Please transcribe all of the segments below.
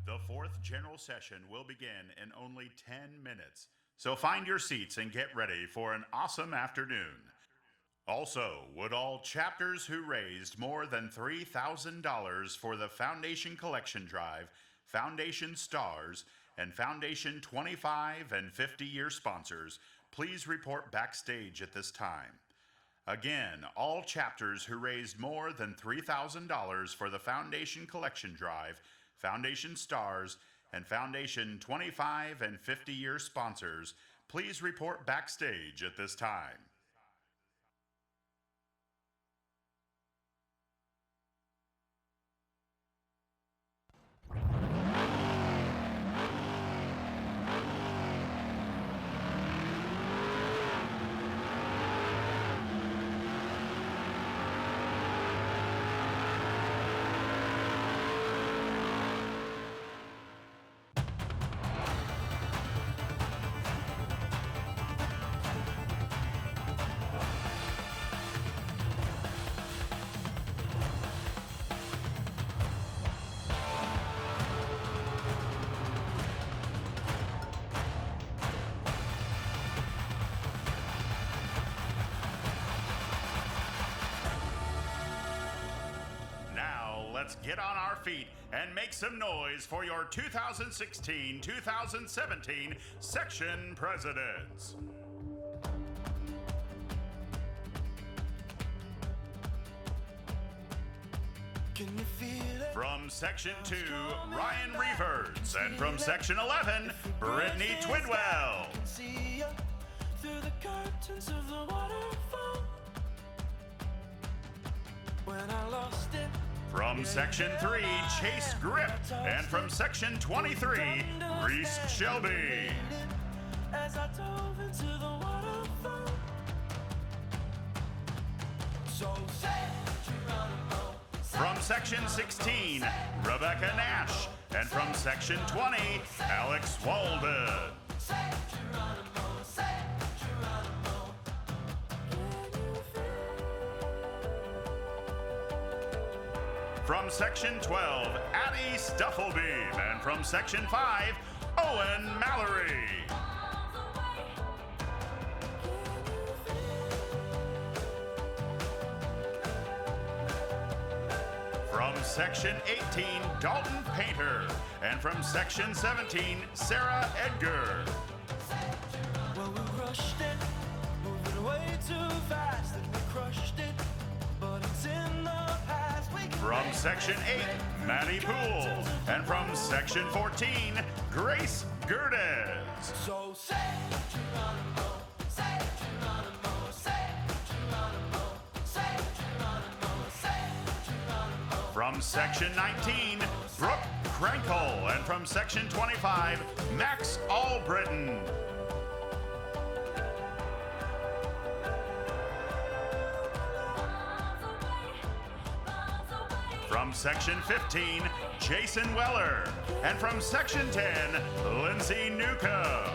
The fourth general session will begin in only 10 minutes, so find your seats and get ready for an awesome afternoon. Also, would all chapters who raised more than $3,000 for the Foundation Collection Drive, Foundation Stars, and Foundation 25 and 50-year sponsors please report backstage at this time. Again, all chapters who raised more than $3,000 for the Foundation Collection Drive, Foundation Stars, and Foundation 25 and 50-year sponsors, please report backstage at this time. Let's get on our feet and make some noise for your 2016-2017 section presidents. Can you feel it? From Section 2, Ryan Reeves, and from Section 11, Brittany Twidwell. Can see you through the curtains of the waterfall. When I lost it. From Section 3, Chase Grip, and from Section 23, Reese Shelby. As I dove into the waterfall. So say Geronimo. From Section 16, Rebecca Nash, and from Section 20, Alex Walden. Say Geronimo, say Geronimo. From Section 12, Addie Stufflebeam, and from Section 5, Owen Mallory. From Section 18, Dalton Painter, and from Section 17, Sarah Edgar. Well, we rushed it, moving way too fast, and we crushed it, but it's in the past. From Section 8, Maddie Poole, and from Section 14, Grace Gerdes. So say Geronimo, say Geronimo, say Geronimo, say Geronimo, say Geronimo. From Section 19, Brooke Krankel, and from Section 25, Max Albritton. From Section 15, Jason Weller, and from Section 10, Lindsay Newcomb.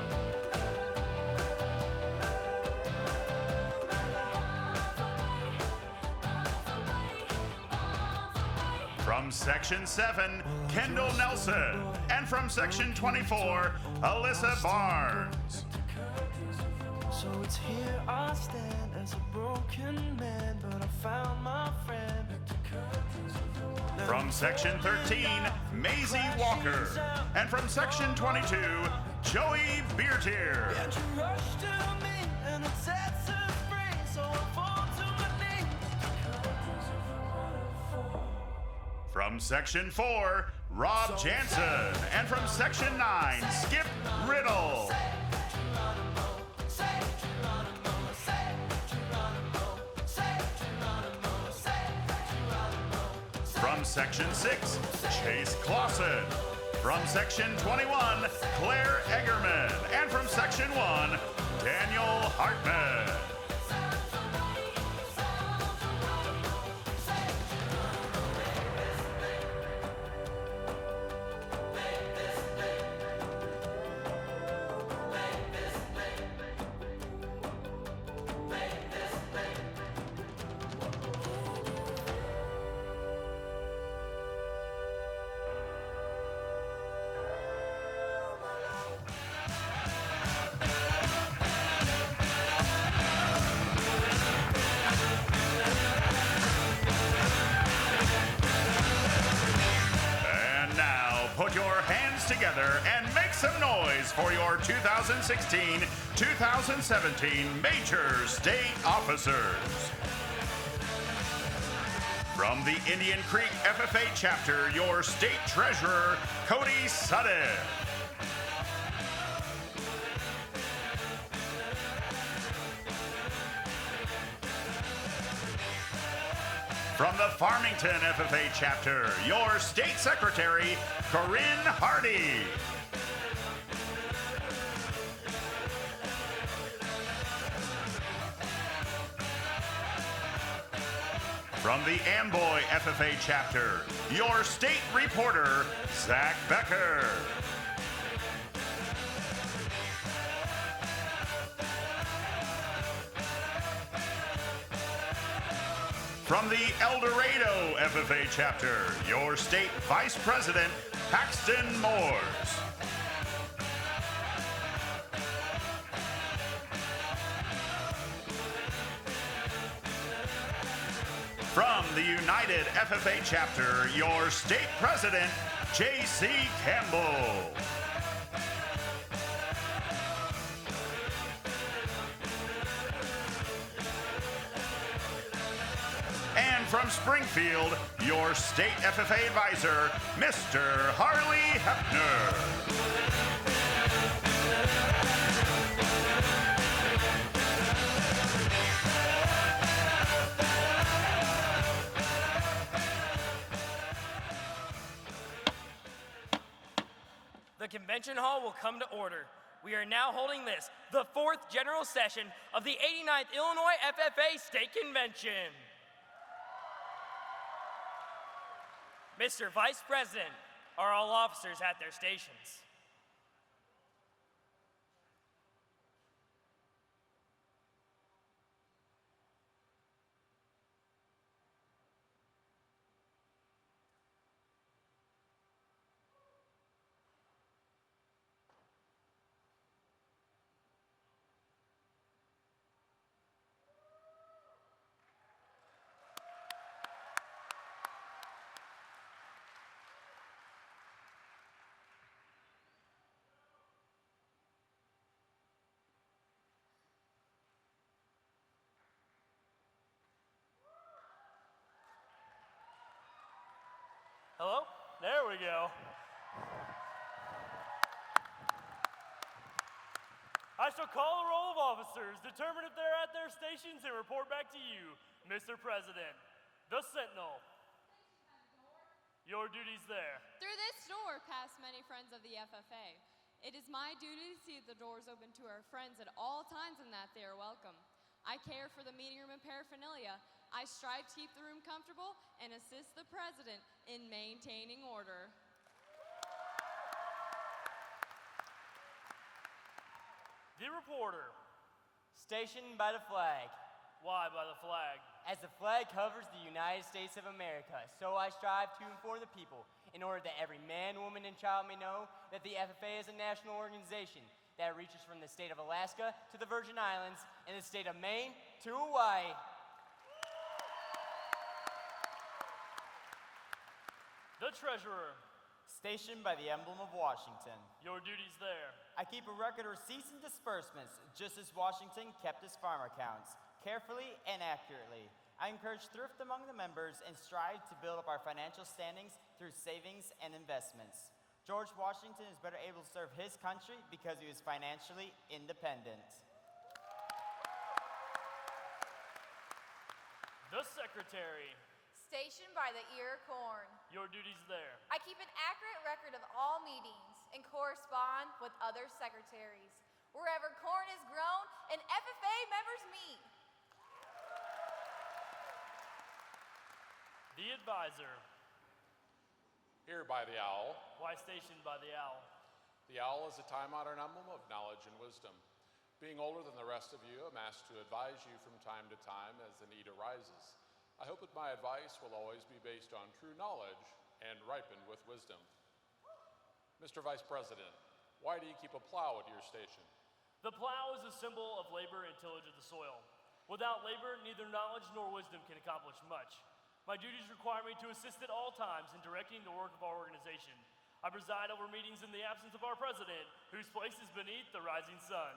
From Section 7, Kendall Nelson, and from Section 24, Alyssa Barnes. So it's here I stand as a broken man, but I found my friend. From Section 13, Maisie Walker, and from Section 22, Joey Beertier. And you rush to me, and it sets us free, so I fall to my knees. From Section 4, Rob Jansen, and from Section 9, Skip Riddle. From Section 6, Chase Clausen. From Section 21, Claire Eggerman. And from Section 1, Daniel Hartman. together and make some noise for your 2016-2017 Major State Officers. From the Indian Creek FFA chapter, your state treasurer, Cody Sutton. From the Farmington FFA chapter, your state secretary, Corinne Hardy. From the Amboy FFA chapter, your state reporter, Zach Becker. From the El Dorado FFA chapter, your state vice president, Paxton Moores. From the United FFA chapter, your state president, J.C. Campbell. And from Springfield, your state FFA advisor, Mr. Harley Hefner. The convention hall will come to order. We are now holding this, the fourth general session of the 89th Illinois FFA State Convention. Mr. Vice President, are all officers at their stations? Hello? There we go. I shall call the roll of officers, determine if they're at their stations, and report back to you, Mr. President. The Sentinel. Your duty's there. Through this door pass many friends of the FFA. It is my duty to see the doors open to our friends at all times and that they are welcome. I care for the meeting room and paraphernalia. I strive to keep the room comfortable and assist the President in maintaining order. The reporter. Stationed by the flag. Why by the flag? As the flag covers the United States of America, so I strive to inform the people in order that every man, woman, and child may know that the FFA is a national organization that reaches from the state of Alaska to the Virgin Islands and the state of Maine to Hawaii. The Treasurer. Stationed by the emblem of Washington. Your duty's there. I keep a record of receipts and disbursements, just as Washington kept his farm accounts, carefully and accurately. I encourage thrift among the members and strive to build up our financial standings through savings and investments. George Washington is better able to serve his country because he was financially independent. The Secretary. Stationed by the ear of corn. Your duty's there. I keep an accurate record of all meetings and correspond with other secretaries. Wherever corn is grown and FFA members meet. The Advisor. Here by the owl. Why stationed by the owl? The owl is a time-honored emblem of knowledge and wisdom. Being older than the rest of you, I'm asked to advise you from time to time as the need arises. I hope that my advice will always be based on true knowledge and ripened with wisdom. Mr. Vice President, why do you keep a plow at your station? The plow is a symbol of labor and tillage of the soil. Without labor, neither knowledge nor wisdom can accomplish much. My duties require me to assist at all times in directing the work of our organization. I preside over meetings in the absence of our president, whose place is beneath the rising sun.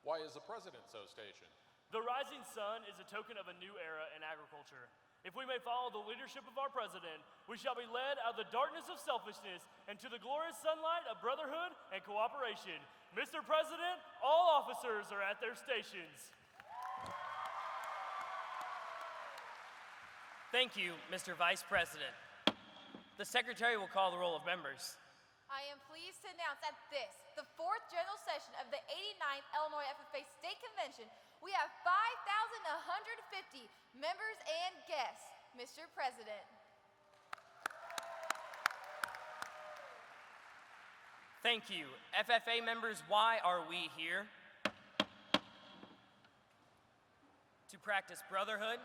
Why is the president so stationed? The rising sun is a token of a new era in agriculture. If we may follow the leadership of our president, we shall be led out of the darkness of selfishness into the glorious sunlight of brotherhood and cooperation. Mr. President, all officers are at their stations. Thank you, Mr. Vice President. The Secretary will call the roll of members. I am pleased to announce at this, the 4th General Session of the 89th Illinois FFA State Convention, we have 5,150 members and guests. Mr. President. Thank you. FFA members, why are we here? To practice brotherhood,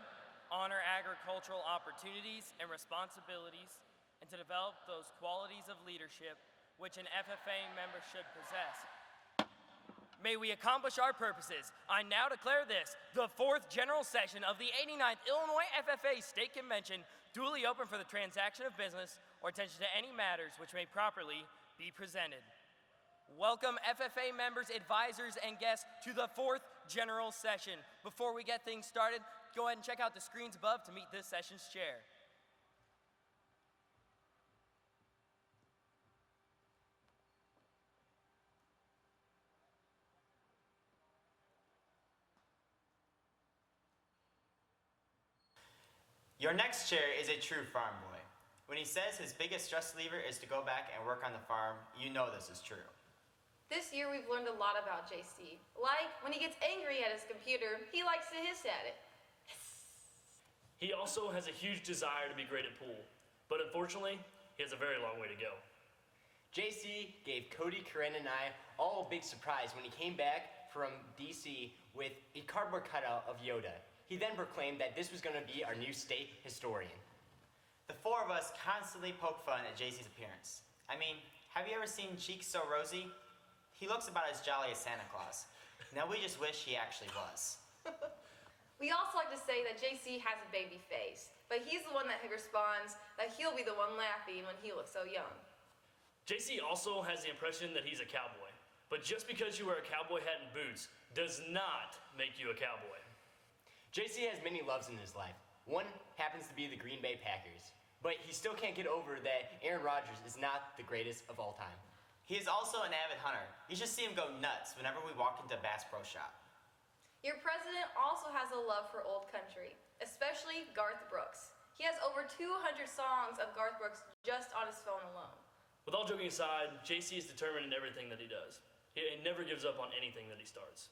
honor agricultural opportunities and responsibilities, and to develop those qualities of leadership which an FFA member should possess. May we accomplish our purposes. I now declare this, the 4th General Session of the 89th Illinois FFA State Convention, duly open for the transaction of business or attention to any matters which may properly be presented. Welcome FFA members, advisors, and guests to the 4th General Session. Before we get things started, go ahead and check out the screens above to meet this session's chair. Your next chair is a true farm boy. When he says his biggest stress reliever is to go back and work on the farm, you know this is true. This year we've learned a lot about JC. Like, when he gets angry at his computer, he likes to hiss at it. He also has a huge desire to be great at pool, but unfortunately, he has a very long way to go. JC gave Cody, Corinne, and I all a big surprise when he came back from DC with a cardboard cutout of Yoda. He then proclaimed that this was going to be our new state historian. The four of us constantly poke fun at JC's appearance. I mean, have you ever seen Cheeks So Rosy? He looks about as jolly as Santa Claus. Now we just wish he actually was. We also like to say that JC has a baby face, but he's the one that responds that he'll be the one laughing when he looks so young. JC also has the impression that he's a cowboy, but just because you wear a cowboy hat and boots does not make you a cowboy. JC has many loves in his life. One happens to be the Green Bay Packers, but he still can't get over that Aaron Rodgers is not the greatest of all time. He is also an avid hunter. You should see him go nuts whenever we walk into Bass Pro Shop. Your president also has a love for old country, especially Garth Brooks. He has over 200 songs of Garth Brooks just on his phone alone. With all joking aside, JC is determined in everything that he does. He never gives up on anything that he starts.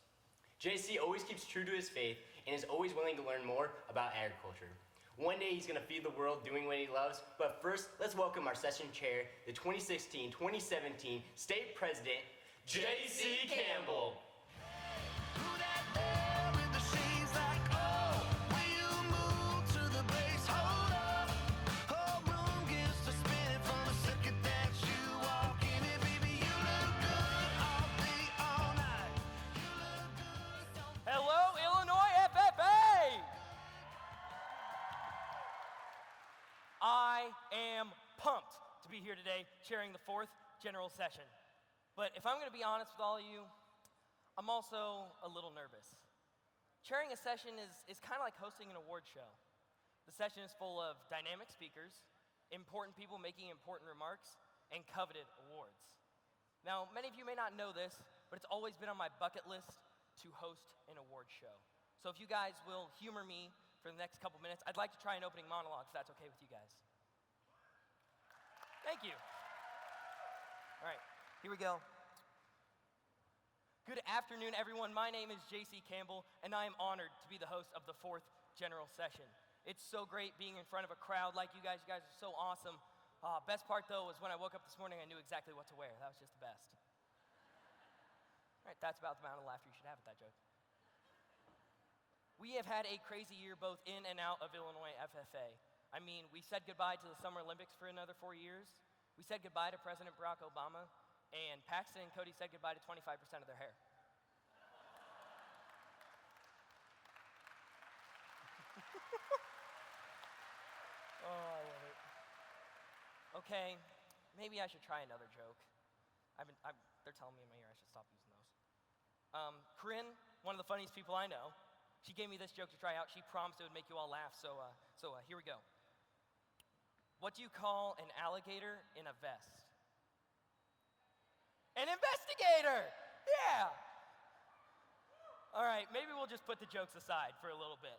JC always keeps true to his faith and is always willing to learn more about agriculture. One day he's going to feed the world doing what he loves, but first, let's welcome our session chair, the 2016-2017 State President, JC Campbell. Hello, Illinois FFA! I am pumped to be here today chairing the 4th General Session. But if I'm going to be honest with all of you, I'm also a little nervous. Chairing a session is kind of like hosting an award show. The session is full of dynamic speakers, important people making important remarks, and coveted awards. Now, many of you may not know this, but it's always been on my bucket list to host an award show. So if you guys will humor me for the next couple minutes, I'd like to try an opening monologue, if that's okay with you guys. Thank you. All right, here we go. Good afternoon, everyone. My name is JC Campbell, and I am honored to be the host of the 4th General Session. It's so great being in front of a crowd like you guys. You guys are so awesome. Best part, though, was when I woke up this morning, I knew exactly what to wear. That was just the best. All right, that's about the amount of laughter you should have at that joke. We have had a crazy year both in and out of Illinois FFA. I mean, we said goodbye to the Summer Olympics for another 4 years. We said goodbye to President Barack Obama. And Paxton and Cody said goodbye to 25% of their hair. Oh, I love it. Okay, maybe I should try another joke. They're telling me in my ear I should stop using those. Corinne, one of the funniest people I know, she gave me this joke to try out. She promised it would make you all laugh, so here we go. What do you call an alligator in a vest? An investigator! Yeah! All right, maybe we'll just put the jokes aside for a little bit.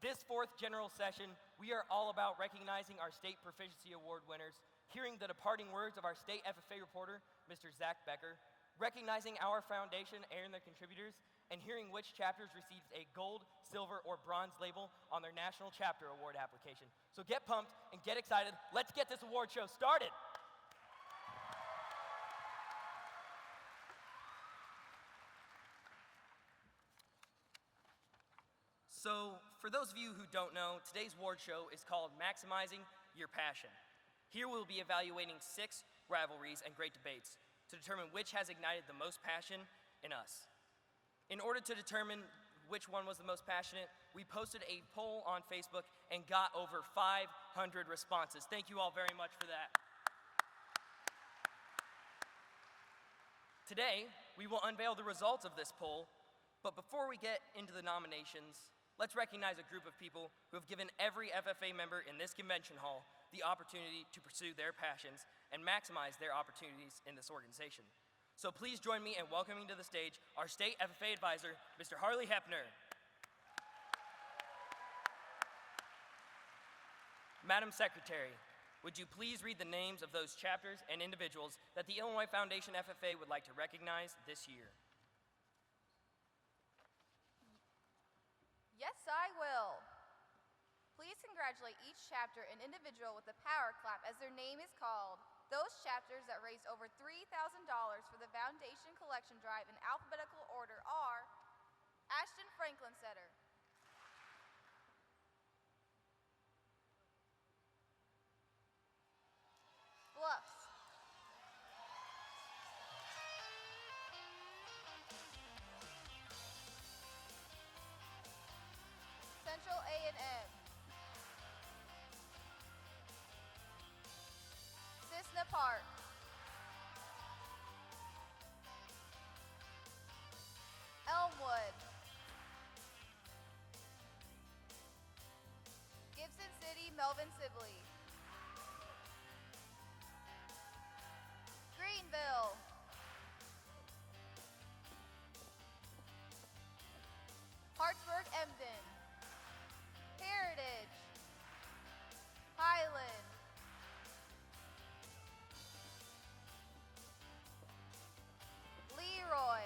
This fourth general session, we are all about recognizing our State Proficiency Award winners, hearing the departing words of our State FFA reporter, Mr. Zach Becker, recognizing our foundation and their contributors, and hearing which chapters received a gold, silver, or bronze label on their National Chapter Award application. So get pumped and get excited. Let's get this award show started. So, for those of you who don't know, today's award show is called Maximizing Your Passion. Here we'll be evaluating 6 rivalries and great debates to determine which has ignited the most passion in us. In order to determine which one was the most passionate, we posted a poll on Facebook and got over 500 responses. Thank you all very much for that. Today, we will unveil the results of this poll, but before we get into the nominations, let's recognize a group of people who have given every FFA member in this convention hall the opportunity to pursue their passions and maximize their opportunities in this organization. So please join me in welcoming to the stage our State FFA Advisor, Mr. Harley Hepner. Madam Secretary, would you please read the names of those chapters and individuals that the Illinois Foundation FFA would like to recognize this year? Yes, I will. Please congratulate each chapter and individual with a power clap as their name is called. Those chapters that raised over $3,000 for the Foundation Collection Drive in alphabetical order are Ashton Franklin Setter, Bluffs, Central A&M, Cessna Park, Elmwood, Gibson City, Melvin Sibley, Greenville, Hartsburg, Emden, Heritage, Highland, Leroy,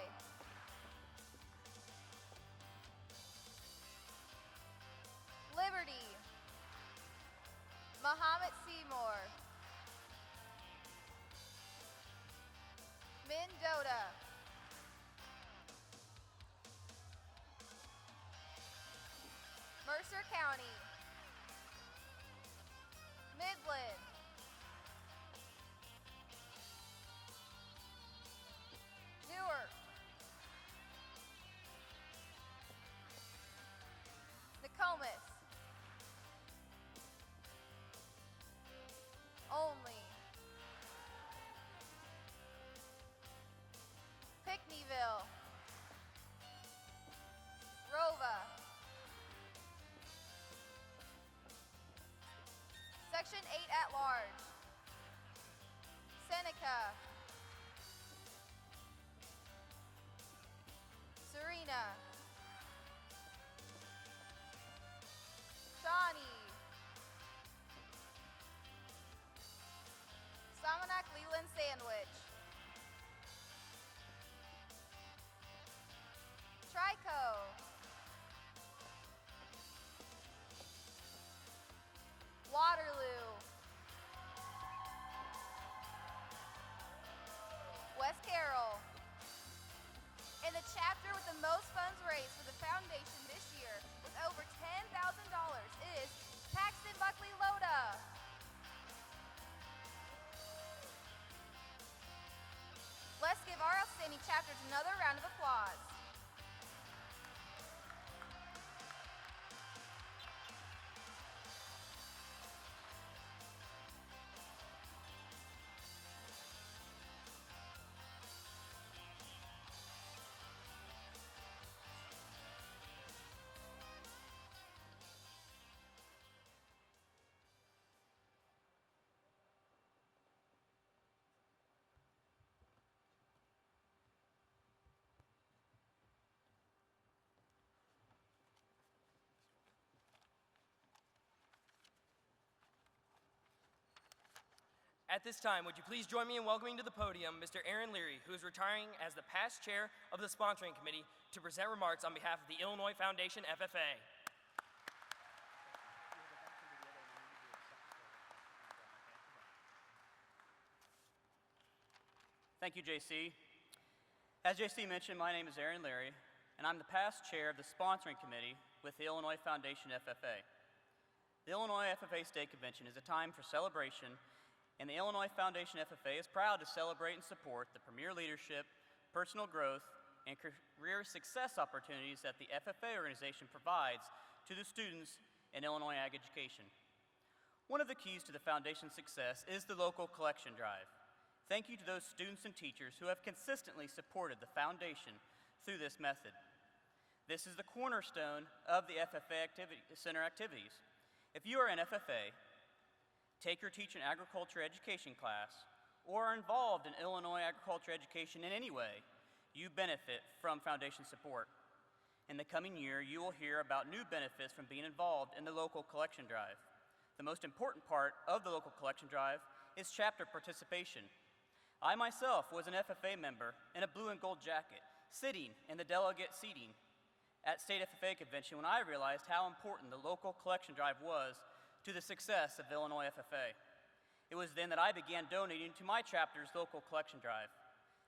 Liberty, Muhammad Seymour, Mendota, Mercer County, Midland, Newark, Nokomis, Only, Pinckneyville, Rova, Section 8 at large, Seneca, Serena, Shawnee, Samanak Leland Sandwich, Trico, Waterloo, West Carroll, and the chapter with the most funds raised for the foundation this year with over $10,000 is Paxton Buckley Loda. Let's give our outstanding chapters another round of applause. At this time, would you please join me in welcoming to the podium Mr. Aaron Leary, who is retiring as the past chair of the sponsoring committee, to present remarks on behalf of the Illinois Foundation FFA. Thank you, JC. As JC mentioned, my name is Aaron Leary, and I'm the past chair of the sponsoring committee with the Illinois Foundation FFA. The Illinois FFA State Convention is a time for celebration, and the Illinois Foundation FFA is proud to celebrate and support the premier leadership, personal growth, and career success opportunities that the FFA organization provides to the students in Illinois ag education. One of the keys to the Foundation's success is the local collection drive. Thank you to those students and teachers who have consistently supported the Foundation through this method. This is the cornerstone of the FFA Center activities. If you are an FFA, take your Teach in Agriculture education class, or are involved in Illinois agriculture education in any way, you benefit from Foundation support. In the coming year, you will hear about new benefits from being involved in the local collection drive. The most important part of the local collection drive is chapter participation. I myself was an FFA member in a blue and gold jacket, sitting in the delegate seating at State FFA Convention when I realized how important the local collection drive was to the success of Illinois FFA. It was then that I began donating to my chapter's local collection drive.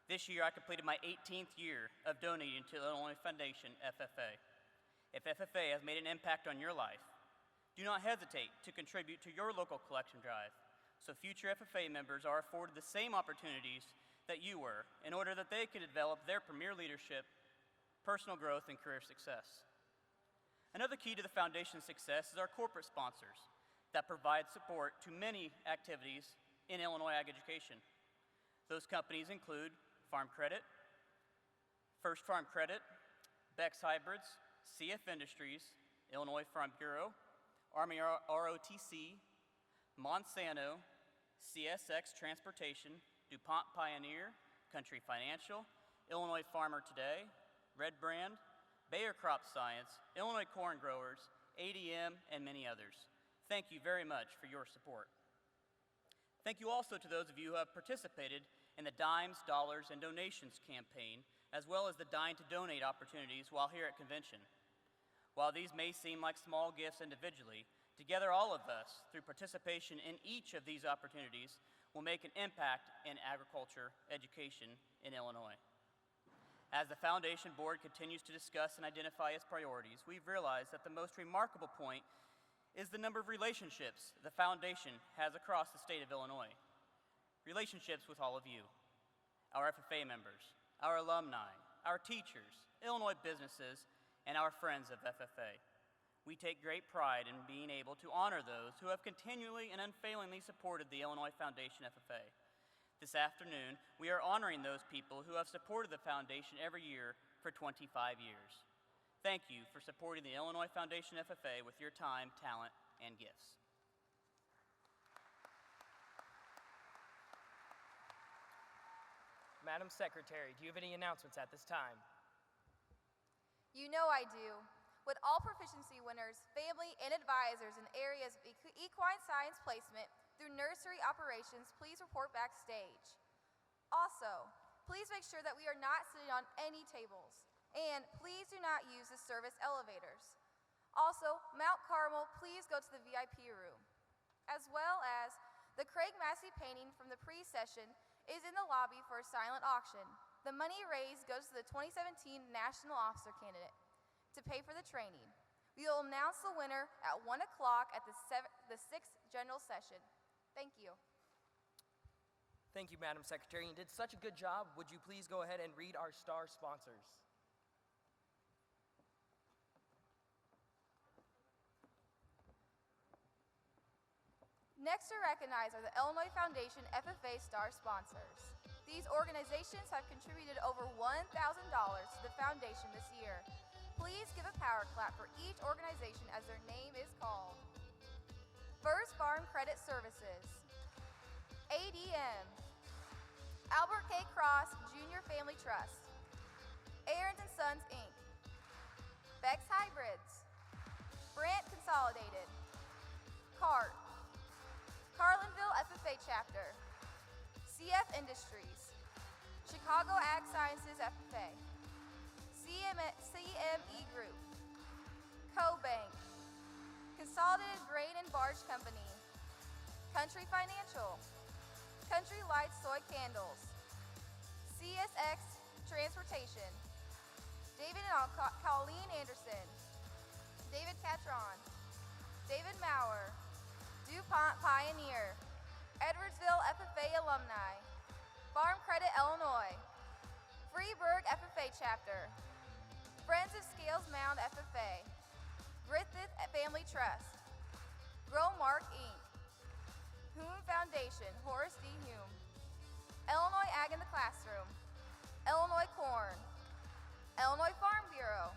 This year I completed my 18th year of donating to the Illinois Foundation FFA. If FFA has made an impact on your life, do not hesitate to contribute to your local collection drive so future FFA members are afforded the same opportunities that you were in order that they could develop their premier leadership, personal growth, and career success. Another key to the Foundation's success is our corporate sponsors that provide support to many activities in Illinois ag education. Those companies include Farm Credit, First Farm Credit, Beck's Hybrids, CF Industries, Illinois Farm Bureau, Army ROTC, Monsanto, CSX Transportation, DuPont Pioneer, Country Financial, Illinois Farmer Today, Red Brand, Bayer Crop Science, Illinois Corn Growers, ADM, and many others. Thank you very much for your support. Thank you also to those of you who have participated in the Dimes, Dollars, and Donations campaign, as well as the Dine to Donate opportunities while here at convention. While these may seem like small gifts individually, together all of us, through participation in each of these opportunities, will make an impact in agriculture education in Illinois. As the Foundation Board continues to discuss and identify its priorities, we've realized that the most remarkable point is the number of relationships the Foundation has across the state of Illinois. Relationships with all of you, our FFA members, our alumni, our teachers, Illinois businesses, and our friends of FFA. We take great pride in being able to honor those who have continually and unfailingly supported the Illinois Foundation FFA. This afternoon, we are honoring those people who have supported the Foundation every year for 25 years. Thank you for supporting the Illinois Foundation FFA with your time, talent, and gifts. Madam Secretary, do you have any announcements at this time? You know I do. Would all proficiency winners, family, and advisors in areas of equine science placement through nursery operations please report backstage? Also, please make sure that we are not sitting on any tables, and please do not use the service elevators. Also, Mount Carmel, please go to the VIP room. As well as the Craig Massey painting from the pre-session is in the lobby for a silent auction. The money raised goes to the 2017 National Officer Candidate to pay for the training. We will announce the winner at 1 o'clock at the 6th General Session. Thank you. Thank you, Madam Secretary. You did such a good job. Would you please go ahead and read our star sponsors? Next to recognize are the Illinois Foundation FFA star sponsors. These organizations have contributed over $1,000 to the foundation this year. Please give a power clap for each organization as their name is called. First Farm Credit Services, ADM, Albert K. Cross Junior Family Trust, Aaron's & Sons, Inc., Beck's Hybrids, Brant Consolidated, CART, Carlinville FFA Chapter, CF Industries, Chicago Ag Sciences FFA, CME Group, CoBank, Consolidated Grain and Barge Company, Country Financial, Country Light Soy Candles, CSX Transportation, David and Colleen Anderson, David Catron, David Maurer, DuPont Pioneer, Edwardsville FFA Alumni, Farm Credit Illinois, Freeburg FFA Chapter, Friends of Scales Mound FFA, Griffith Family Trust, Growmark Inc., Hume Foundation, Horace D. Hume, Illinois Ag in the Classroom, Illinois Corn, Illinois Farm Bureau,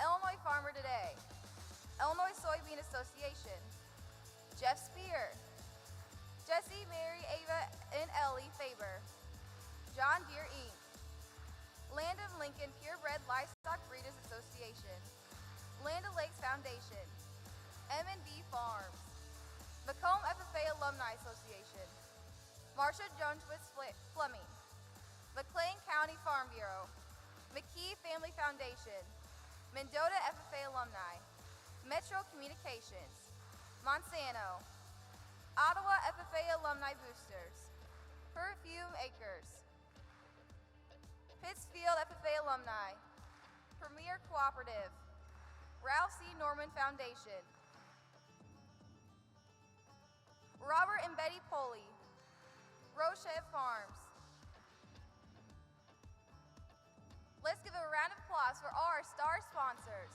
Illinois Farmer Today, Illinois Soybean Association, Jeff Spear, Jesse, Mary, Ava, and Ellie Faber, John Deere Inc., Land of Lincoln Purebred Livestock Breeders Association, Land O'Lakes Foundation, M&B Farms, Macomb FFA Alumni Association, Marsha Jones-Witz Plumbing, McLean County Farm Bureau, McKee Family Foundation, Mendota FFA Alumni, Metro Communications, Monsanto, Ottawa FFA Alumni Boosters, Perfume Acres, Pittsfield FFA Alumni, Premier Cooperative, Ralph C. Norman Foundation, Robert and Betty Poley, Rochette Farms. Let's give a round of applause for all our star sponsors.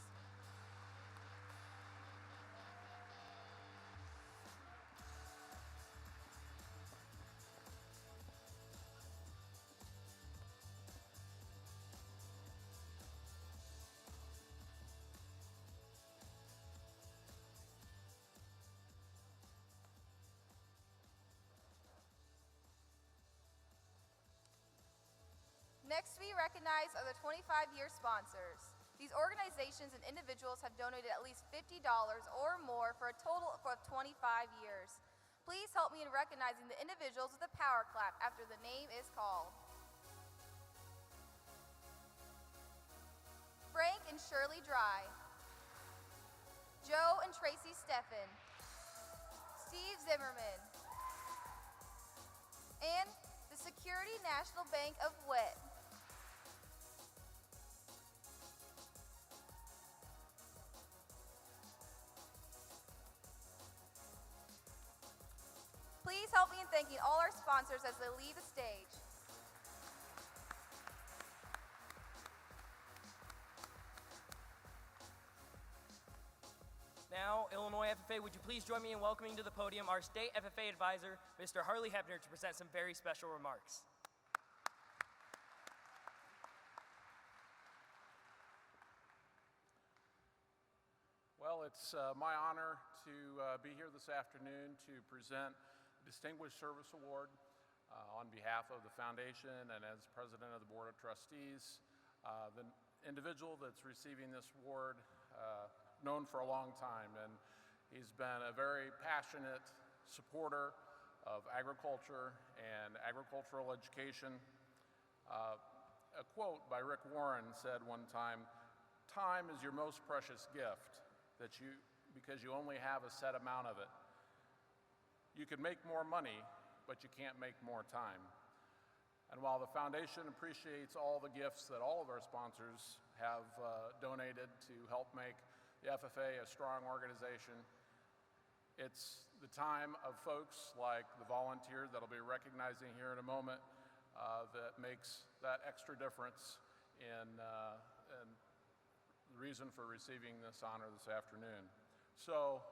Next, we recognize are the 25-year sponsors. These organizations and individuals have donated at least $50 or more for a total of 25 years. Please help me in recognizing the individuals with a power clap after the name is called. Frank and Shirley Dry, Joe and Tracy Steffen, Steve Zimmerman, and the Security National Bank of Witt. Please help me in thanking all our sponsors as they leave the stage. Now, Illinois FFA, would you please join me in welcoming to the podium our state FFA advisor, Mr. Harley Hebner, to present some very special remarks. Well, it's my honor to be here this afternoon to present the Distinguished Service Award on behalf of the foundation and as president of the Board of Trustees. The individual that's receiving this award, known for a long time, and he's been a very passionate supporter of agriculture and agricultural education. A quote by Rick Warren said one time, "Time is your most precious gift because you only have a set amount of it. You can make more money, but you can't make more time." And while the foundation appreciates all the gifts that all of our sponsors have donated to help make the FFA a strong organization, it's the time of folks like the volunteer that I'll be recognizing here in a moment that makes that extra difference in the reason for receiving this honor this afternoon. So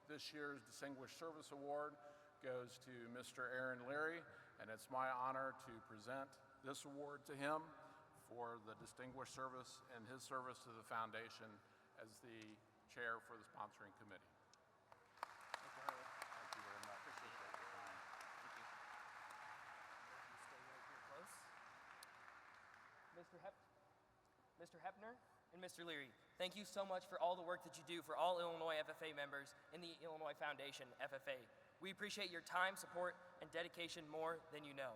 this year's Distinguished Service Award goes to Mr. Aaron Leary, and it's my honor to present this award to him for the distinguished service and his service to the foundation as the chair for the sponsoring committee. Thank you, Harley. Thank you very much. Appreciate your time. Thank you. Stay right here close. Mr. Hepner and Mr. Leary, thank you so much for all the work that you do for all Illinois FFA members in the Illinois Foundation FFA. We appreciate your time, support, and dedication more than you know.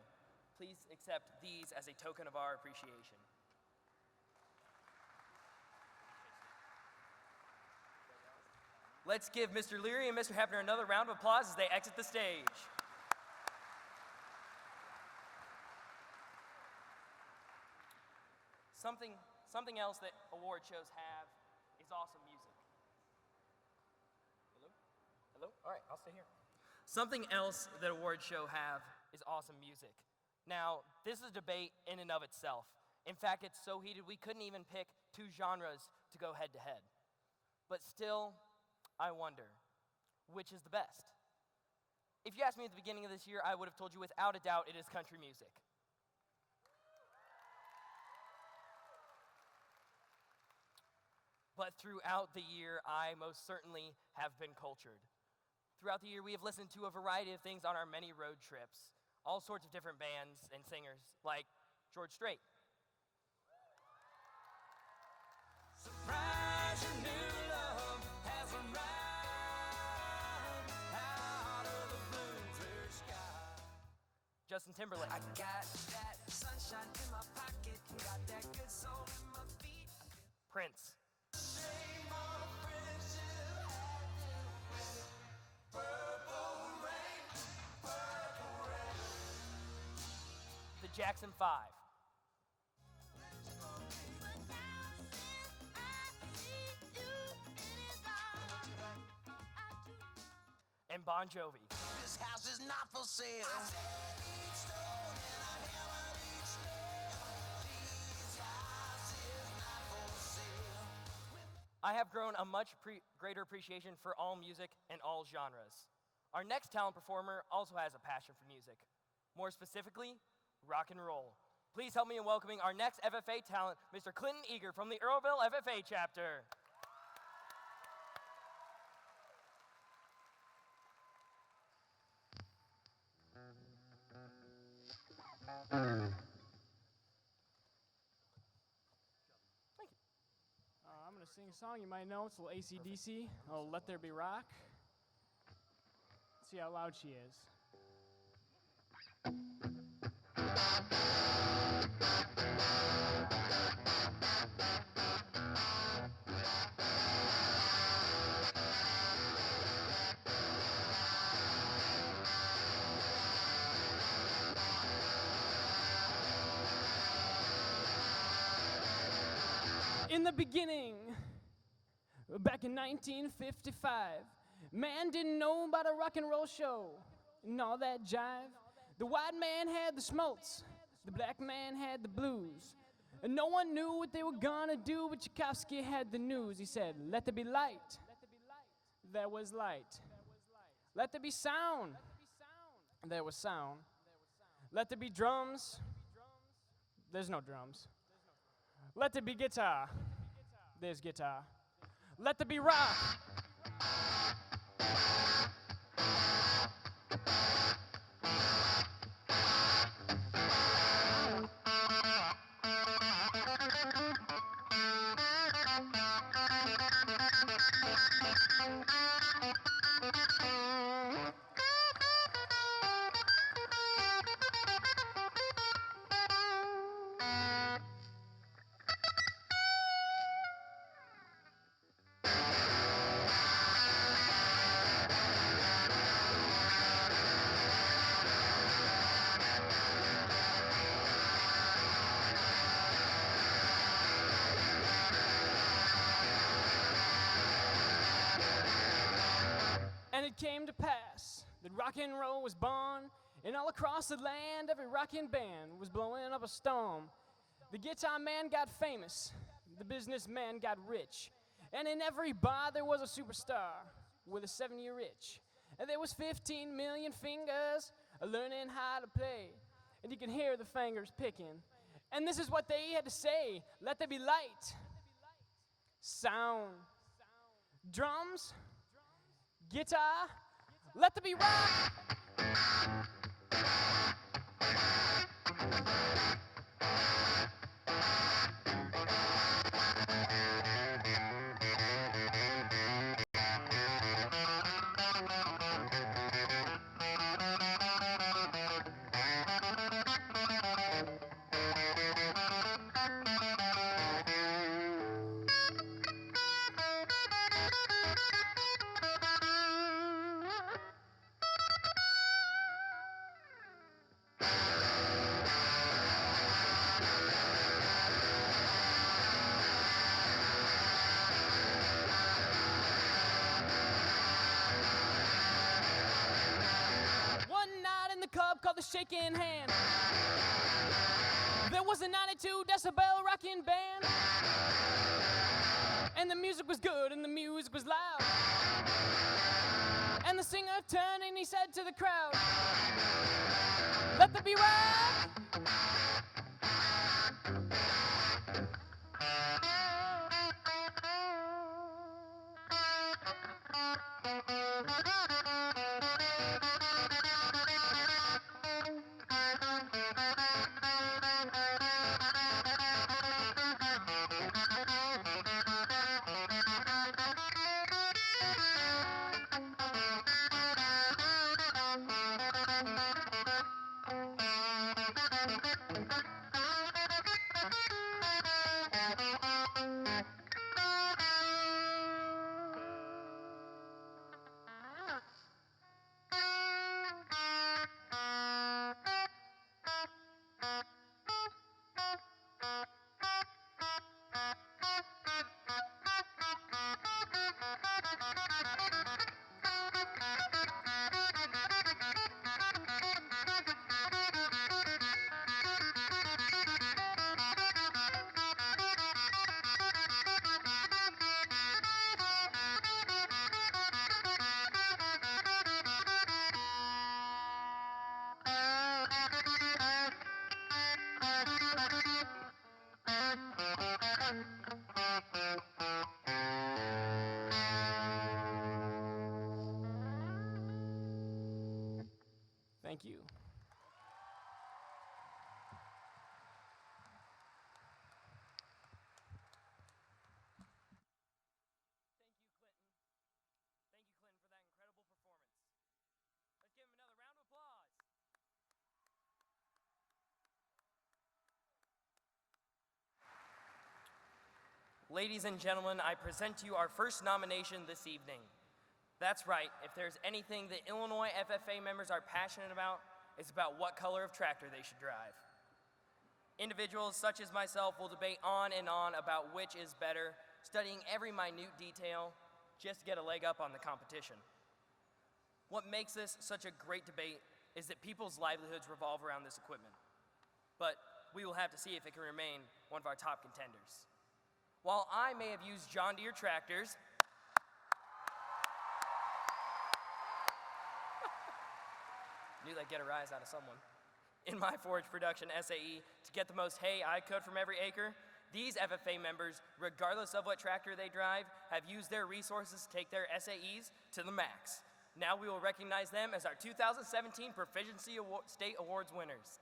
please accept these as a token of our appreciation. Let's give Mr. Leary and Mr. Hepner another round of applause as they exit the stage. Something else that award shows have is awesome music. Hello? Hello? All right, I'll stay here. Something else that award show have is awesome music. Now, this is a debate in and of itself. In fact, it's so heated we couldn't even pick two genres to go head to head. But still, I wonder, which is the best? If you asked me at the beginning of this year, I would have told you without a doubt it is country music. But throughout the year, I most certainly have been cultured. Throughout the year, we have listened to a variety of things on our many road trips, all sorts of different bands and singers, like George Strait. Surprise, your new love has arrived out of the blue clear sky. Justin Timberlake. I got that sunshine in my pocket, got that good soul in my feet. Prince. Shame on a friendship, purple rain, purple rain. The Jackson 5. And Bon Jovi. This house is not for sale. I have grown a much greater appreciation for all music and all genres. Our next talent performer also has a passion for music. More specifically, rock and roll. Please help me in welcoming our next FFA talent, Mr. Clinton Eager from the Earlville FFA chapter. I'm going to sing a song you might know. It's a little AC/DC. Oh, Let There Be Rock. Let's see how loud she is. In the beginning, back in 1955, man didn't know about a rock and roll show and all that jive. The white man had the schmaltz, the black man had the blues, and no one knew what they were gonna do, but Tchaikovsky had the news. He said, let there be light. There was light. Let there be sound. There was sound. Let there be drums. There's no drums. Let there be guitar. There's guitar. Let there be rock. And it came to pass that rock and roll was born, and all across the land, every rockin' band was blowing up a storm. The guitar man got famous, the businessman got rich, and in every bar there was a superstar with a 7-year itch. And there was 15 million fingers learning how to play, and you can hear the fingers picking. And this is what they had to say: let there be light, sound, drums, guitar, let there be rock. shaking hand. There was a 92 decibel rocking band. And the music was good and the music was loud. And the singer turned and he said to the crowd, let there be rock. Thank you. Thank you, Clinton, for that incredible performance. Let's give him another round of applause. Ladies and gentlemen, I present to you our first nomination this evening. That's right, if there's anything that Illinois FFA members are passionate about, it's about what color of tractor they should drive. Individuals such as myself will debate on and on about which is better, studying every minute detail just to get a leg up on the competition. What makes this such a great debate is that people's livelihoods revolve around this equipment. But we will have to see if it can remain one of our top contenders. While I may have used John Deere tractors, knew they'd get a rise out of someone, in my forage production SAE to get the most hay I could from every acre, these FFA members, regardless of what tractor they drive, have used their resources to take their SAEs to the max. Now we will recognize them as our 2017 Proficiency State Awards winners.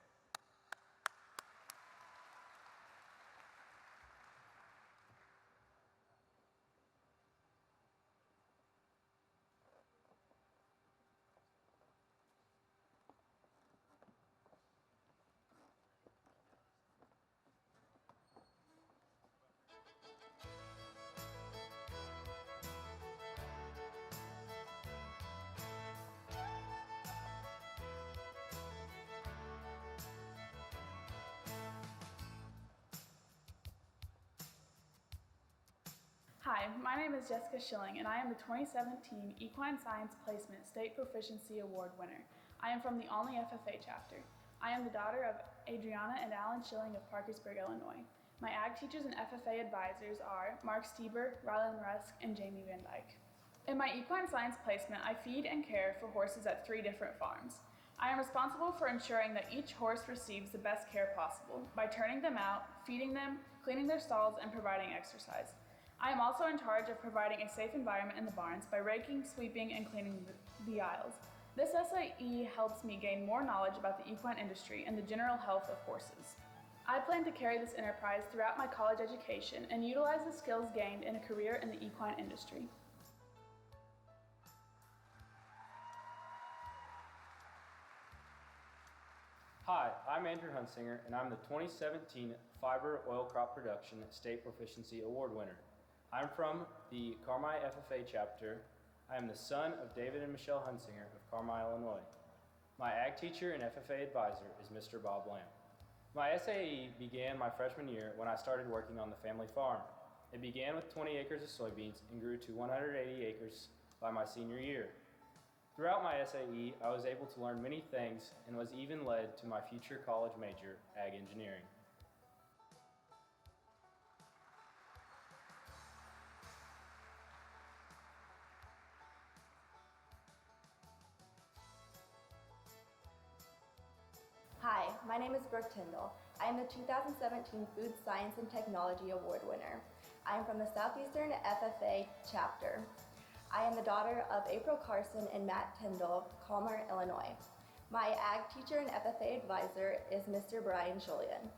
Hi, my name is Jessica Schilling, and I am the 2017 Equine Science Placement State Proficiency Award winner. I am from the Only FFA chapter. I am the daughter of Adriana and Alan Schilling of Parkersburg, Illinois. My ag teachers and FFA advisors are Mark Stieber, Rylan Rusk, and Jamie Van Dyke. In my equine science placement, I feed and care for horses at 3 different farms. I am responsible for ensuring that each horse receives the best care possible by turning them out, feeding them, cleaning their stalls, and providing exercise. I am also in charge of providing a safe environment in the barns by raking, sweeping, and cleaning the aisles. This SAE helps me gain more knowledge about the equine industry and the general health of horses. I plan to carry this enterprise throughout my college education and utilize the skills gained in a career in the equine industry. Hi, I'm Andrew Hunsinger, and I'm the 2017 Fiber Oil Crop Production State Proficiency Award winner. I'm from the Carmi FFA chapter. I am the son of David and Michelle Hunsinger of Carmi, Illinois. My ag teacher and FFA advisor is Mr. Bob Lamb. My SAE began my freshman year when I started working on the family farm. It began with 20 acres of soybeans and grew to 180 acres by my senior year. Throughout my SAE, I was able to learn many things and was even led to my future college major, Ag Engineering. Hi, my name is Brooke Tyndall. I am the 2017 Food Science and Technology Award winner. I am from the Southeastern FFA chapter. I am the daughter of April Carson and Matt Tyndall of Colmar, Illinois. My ag teacher and FFA advisor is Mr. Brian Julian.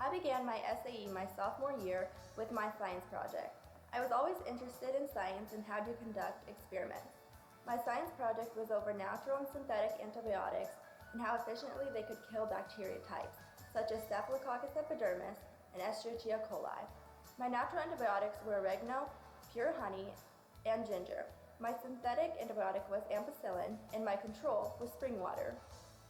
I began my SAE my sophomore year with my science project. I was always interested in science and how to conduct experiments. My science project was over natural and synthetic antibiotics and how efficiently they could kill bacteria types, such as Staphylococcus epidermis and Escherichia coli. My natural antibiotics were oregano, pure honey, and ginger. My synthetic antibiotic was ampicillin, and my control was spring water.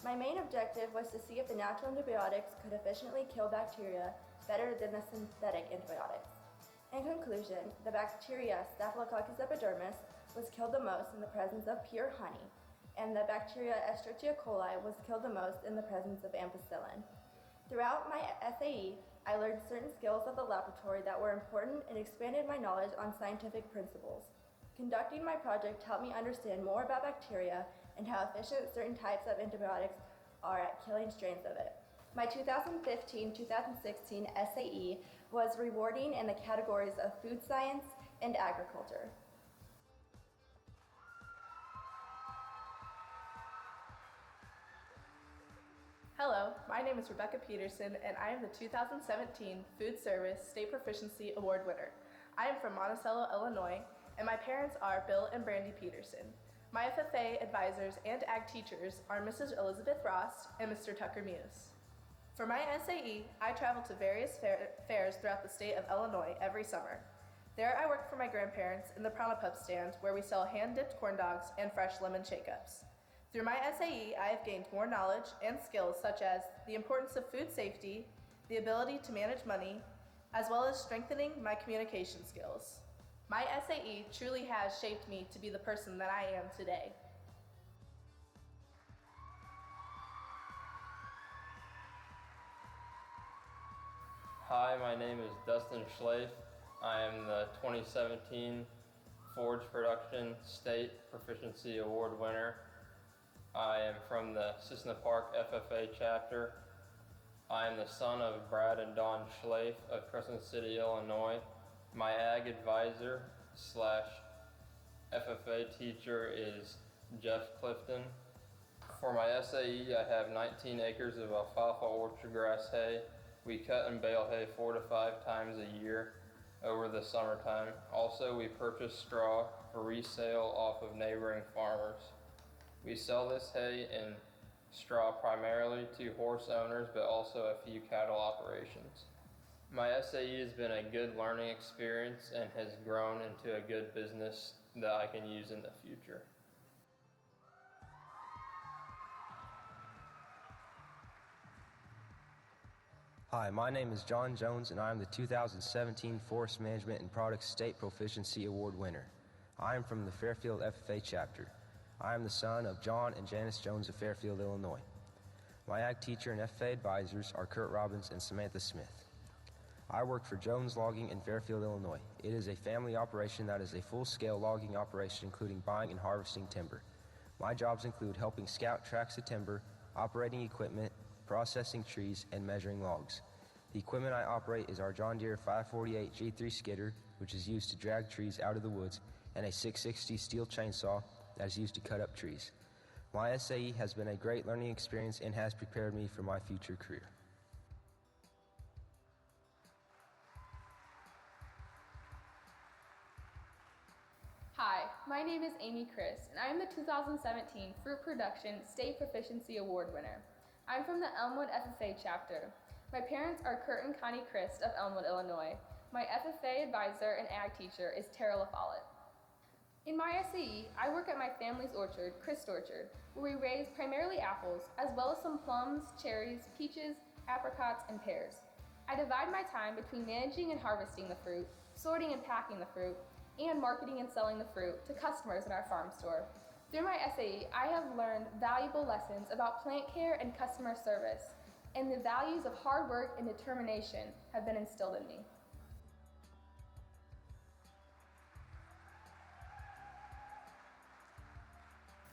My main objective was to see if the natural antibiotics could efficiently kill bacteria better than the synthetic antibiotics. In conclusion, the bacteria Staphylococcus epidermis was killed the most in the presence of pure honey, and the bacteria Escherichia coli was killed the most in the presence of ampicillin. Throughout my SAE, I learned certain skills of the laboratory that were important and expanded my knowledge on scientific principles. Conducting my project helped me understand more about bacteria and how efficient certain types of antibiotics are at killing strains of it. My 2015-2016 SAE was rewarding in the categories of food science and agriculture. Hello, my name is Rebecca Peterson, and I am the 2017 Food Service State Proficiency Award winner. I am from Monticello, Illinois, and my parents are Bill and Brandy Peterson. My FFA advisors and ag teachers are Mrs. Elizabeth Ross and Mr. Tucker Muse. For my SAE, I travel to various fairs throughout the state of Illinois every summer. There I work for my grandparents in the Pronto Pup stand where we sell hand-dipped corn dogs and fresh lemon shake-ups. Through my SAE, I have gained more knowledge and skills such as the importance of food safety, the ability to manage money, as well as strengthening my communication skills. My SAE truly has shaped me to be the person that I am today. Hi, my name is Dustin Schleif. I am the 2017 Forage Production State Proficiency Award winner. I am from the Cissna Park FFA chapter. I am the son of Brad and Dawn Schleif of Crescent City, Illinois. My ag advisor / FFA teacher is Jeff Clifton. For my SAE, I have 19 acres of alfalfa orchard grass hay. We cut and bale hay 4 to 5 times a year over the summertime. Also, we purchase straw for resale off of neighboring farmers. We sell this hay in straw primarily to horse owners, but also a few cattle operations. My SAE has been a good learning experience and has grown into a good business that I can use in the future. Hi, my name is John Jones, and I am the 2017 Forest Management and Products State Proficiency Award winner. I am from the Fairfield FFA chapter. I am the son of John and Janice Jones of Fairfield, Illinois. My ag teacher and FFA advisors are Kurt Robbins and Samantha Smith. I work for Jones Logging in Fairfield, Illinois. It is a family operation that is a full-scale logging operation including buying and harvesting timber. My jobs include helping scout tracts of timber, operating equipment, processing trees, and measuring logs. The equipment I operate is our John Deere 548 G3 skidder, which is used to drag trees out of the woods, and a 660 steel chainsaw that is used to cut up trees. My SAE has been a great learning experience and has prepared me for my future career. Hi, my name is Amy Chris, and I am the 2017 Fruit Production State Proficiency Award winner. I'm from the Elmwood FFA chapter. My parents are Kurt and Connie Christ of Elmwood, Illinois. My FFA advisor and ag teacher is Tara LaFollette. In my SAE, I work at my family's orchard, Christ Orchard, where we raise primarily apples, as well as some plums, cherries, peaches, apricots, and pears. I divide my time between managing and harvesting the fruit, sorting and packing the fruit, and marketing and selling the fruit to customers at our farm store. Through my SAE, I have learned valuable lessons about plant care and customer service, and the values of hard work and determination have been instilled in me.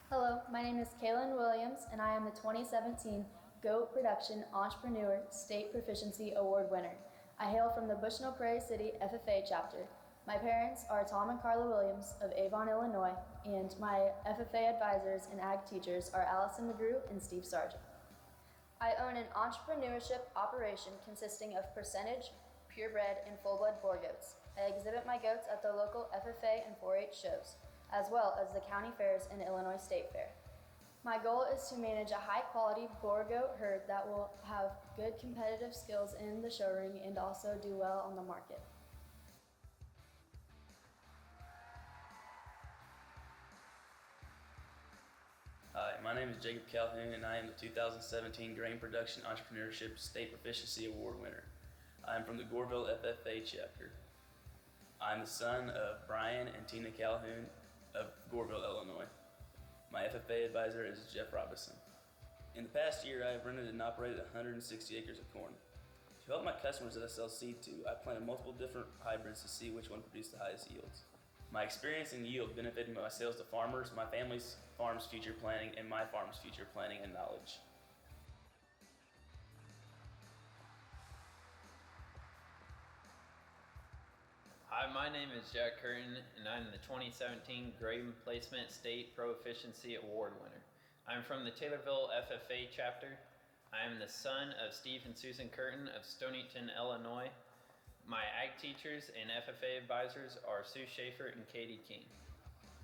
Hello, my name is Kaylin Williams, and I am the 2017 GOAT Production Entrepreneur State Proficiency Award winner. I hail from the Bushnell Prairie City FFA chapter. My parents are Tom and Carla Williams of Avon, Illinois, and my FFA advisors and ag teachers are Allison McGrew and Steve Sargent. I own an entrepreneurship operation consisting of percentage, purebred, and full-blood boar goats. I exhibit my goats at the local FFA and 4-H shows, as well as the county fairs and Illinois State Fair. My goal is to manage a high-quality boar goat herd that will have good competitive skills in the show ring and also do well on the market. Hi, my name is Jacob Calhoun, and I am the 2017 Grain Production Entrepreneurship State Proficiency Award winner. I am from the Goreville FFA chapter. I am the son of Brian and Tina Calhoun of Goreville, Illinois. My FFA advisor is Jeff Robinson. In the past year, I have rented and operated 160 acres of corn. To help my customers that I sell seed to, I planted multiple different hybrids to see which one produced the highest yields. My experience in yield benefited my sales to farmers, my family's farm's future planning, and my farm's future planning and knowledge. Hi, my name is Jack Curtin, and I'm the 2017 Grain Placement State Proficiency Award winner. I'm from the Taylorville FFA chapter. I am the son of Steve and Susan Curtin of Stonington, Illinois. My ag teachers and FFA advisors are Sue Schaefer and Katie King.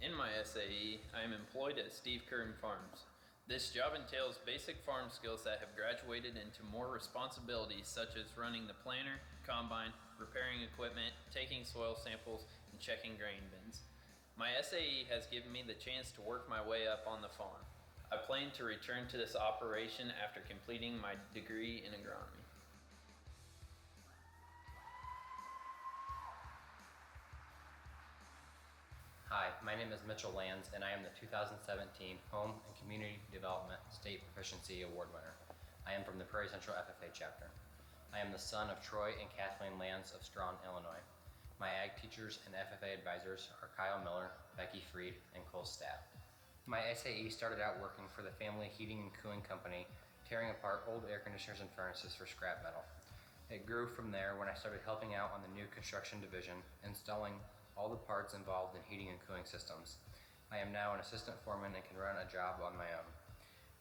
In my SAE, I am employed at Steve Curtin Farms. This job entails basic farm skills that have graduated into more responsibilities such as running the planter, combine, repairing equipment, taking soil samples, and checking grain bins. My SAE has given me the chance to work my way up on the farm. I plan to return to this operation after completing my degree in agronomy. Hi, my name is Mitchell Lands, and I am the 2017 Home and Community Development State Proficiency Award winner. I am from the Prairie Central FFA chapter. I am the son of Troy and Kathleen Lands of Strawn, Illinois. My ag teachers and FFA advisors are Kyle Miller, Becky Freed, and Cole Stapp. My SAE started out working for the family heating and cooling company, tearing apart old air conditioners and furnaces for scrap metal. It grew from there when I started helping out on the new construction division, installing all the parts involved in heating and cooling systems. I am now an assistant foreman and can run a job on my own.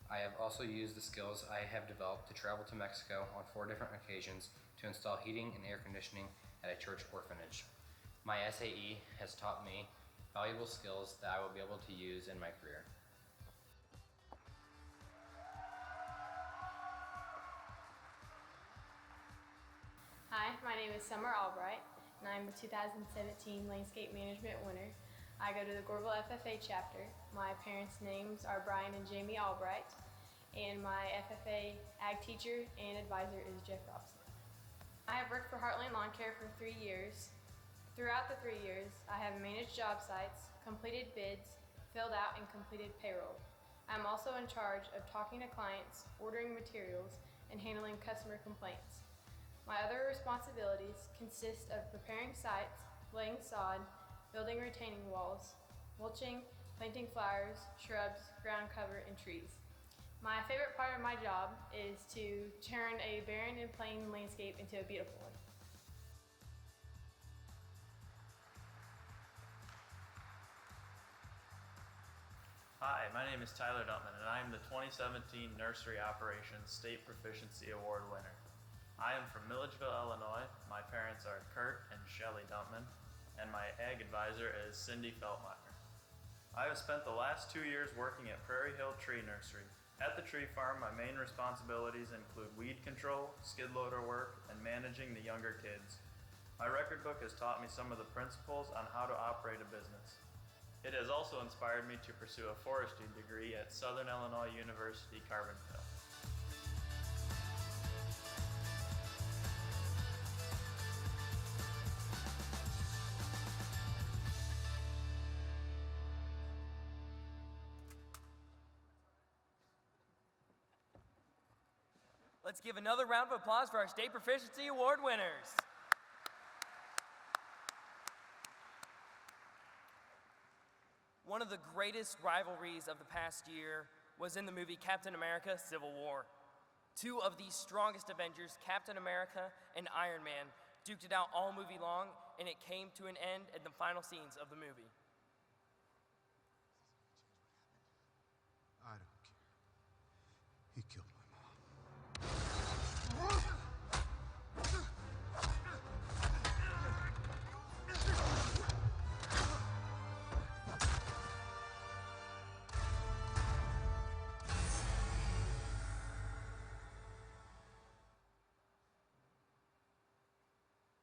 I have also used the skills I have developed to travel to Mexico on 4 different occasions to install heating and air conditioning at a church orphanage. My SAE has taught me valuable skills that I will be able to use in my career. Hi, my name is Summer Albright, and I'm the 2017 Landscape Management winner. I go to the Goreville FFA chapter. My parents' names are Brian and Jamie Albright, and my FFA ag teacher and advisor is Jeff Robson. I have worked for Heartland Lawn Care for 3 years. Throughout the 3 years, I have managed job sites, completed bids, filled out and completed payroll. I'm also in charge of talking to clients, ordering materials, and handling customer complaints. My other responsibilities consist of preparing sites, laying sod, building retaining walls, mulching, planting flowers, shrubs, ground cover, and trees. My favorite part of my job is to turn a barren and plain landscape into a beautiful one. Hi, my name is Tyler Dumpman, and I am the 2017 Nursery Operations State Proficiency Award winner. I am from Milledgeville, Illinois. My parents are Kurt and Shelley Dumpman, and my ag advisor is Cindy Feltmeyer. I have spent the last 2 years working at Prairie Hill Tree Nursery. At the tree farm, my main responsibilities include weed control, skid loader work, and managing the younger kids. My record book has taught me some of the principles on how to operate a business. It has also inspired me to pursue a forestry degree at Southern Illinois University, Carbondale. Let's give another round of applause for our State Proficiency Award winners. One of the greatest rivalries of the past year was in the movie Captain America: Civil War. Two of the strongest Avengers, Captain America and Iron Man, duked it out all movie long, and it came to an end at the final scenes of the movie. I don't care. He killed my mom.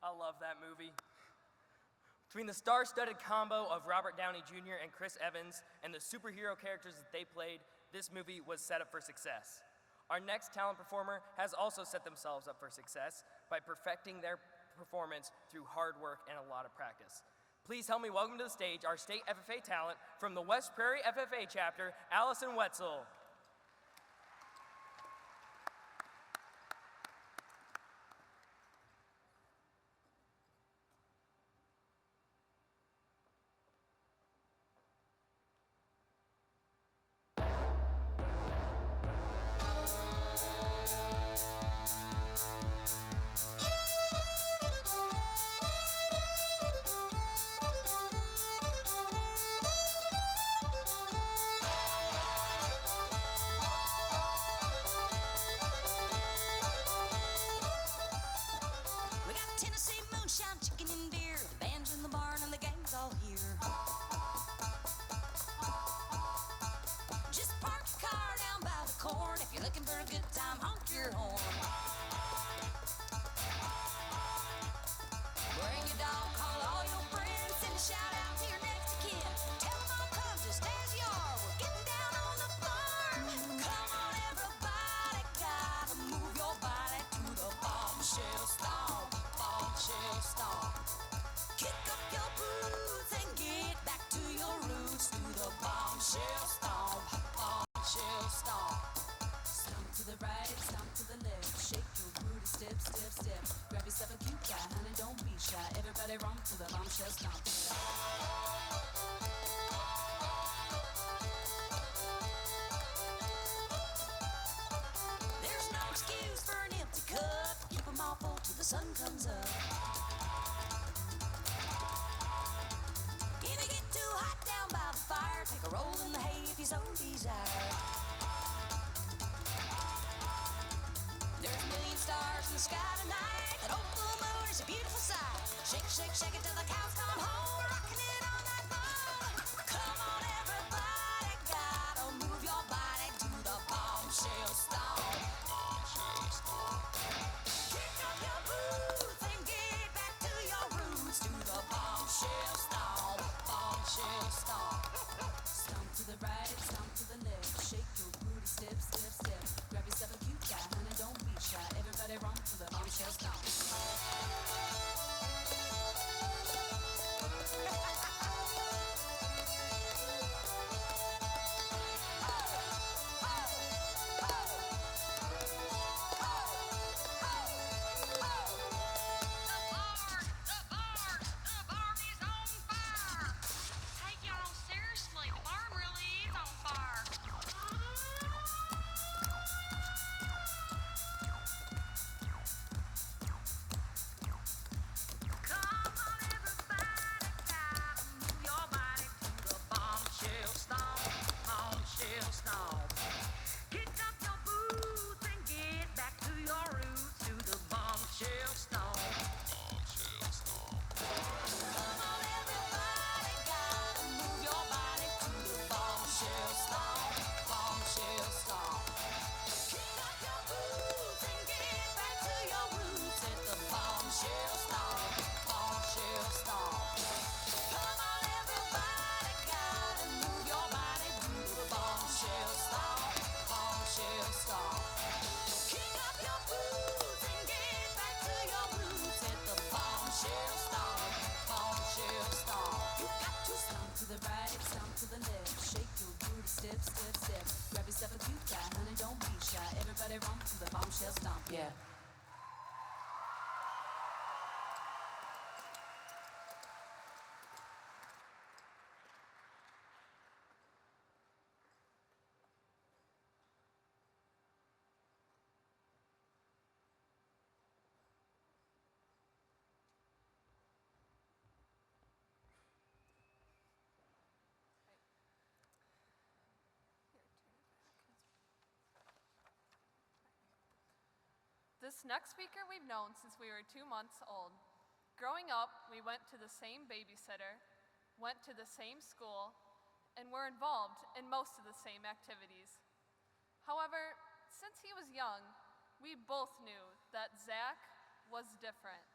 I love that movie. Between the star-studded combo of Robert Downey Jr. and Chris Evans and the superhero characters that they played, this movie was set up for success. Our next talent performer has also set themselves up for success by perfecting their performance through hard work and a lot of practice. Please help me welcome to the stage our state FFA talent from the West Prairie FFA chapter, Allison Wetzel. We got Tennessee moonshine, chicken and beer. The band's in the barn and the gang's all here. Just park your car down by the corn. If you're looking for a good time, honk your horn. Bring your dog, call all your friends, send a shout out to your next of kin. Tell them all come just as you are. We're getting down on the farm. Come on, everybody, gotta move your body to the bombshell stomp. Bombshell stomp. Kick up your boots and get back to your roots. To the bombshell stomp. Bombshell stomp. Stomp to the right, stomp to the left. Shake your booty, step, step, step. Grab yourself a cute guy, honey, don't be shy. Everybody romp to the bombshell stomp. There's no excuse for an empty cup. Keep 'em all full till the sun comes up. If you get too hot down by the fire, take a roll in the hay if you so desire. There's a million stars in the sky tonight. That old full moon is a beautiful sight. Shake, shake, shake it till the cows come home. Rocking it all night long. Come on, everybody, gotta move your body to the bombshell stomp. Bombshell stomp. Kick up your boots and get back to your roots. To the bombshell stomp. Bombshell stomp. Stomp to the right, stomp to the left. Shake your booty, step, step, step. Grab yourself a cute guy, honey, don't be shy. Everybody romp to the bombshell stomp. This next speaker we've known since we were 2 months old. Growing up, we went to the same babysitter, went to the same school, and were involved in most of the same activities. However, since he was young, we both knew that Zach was different.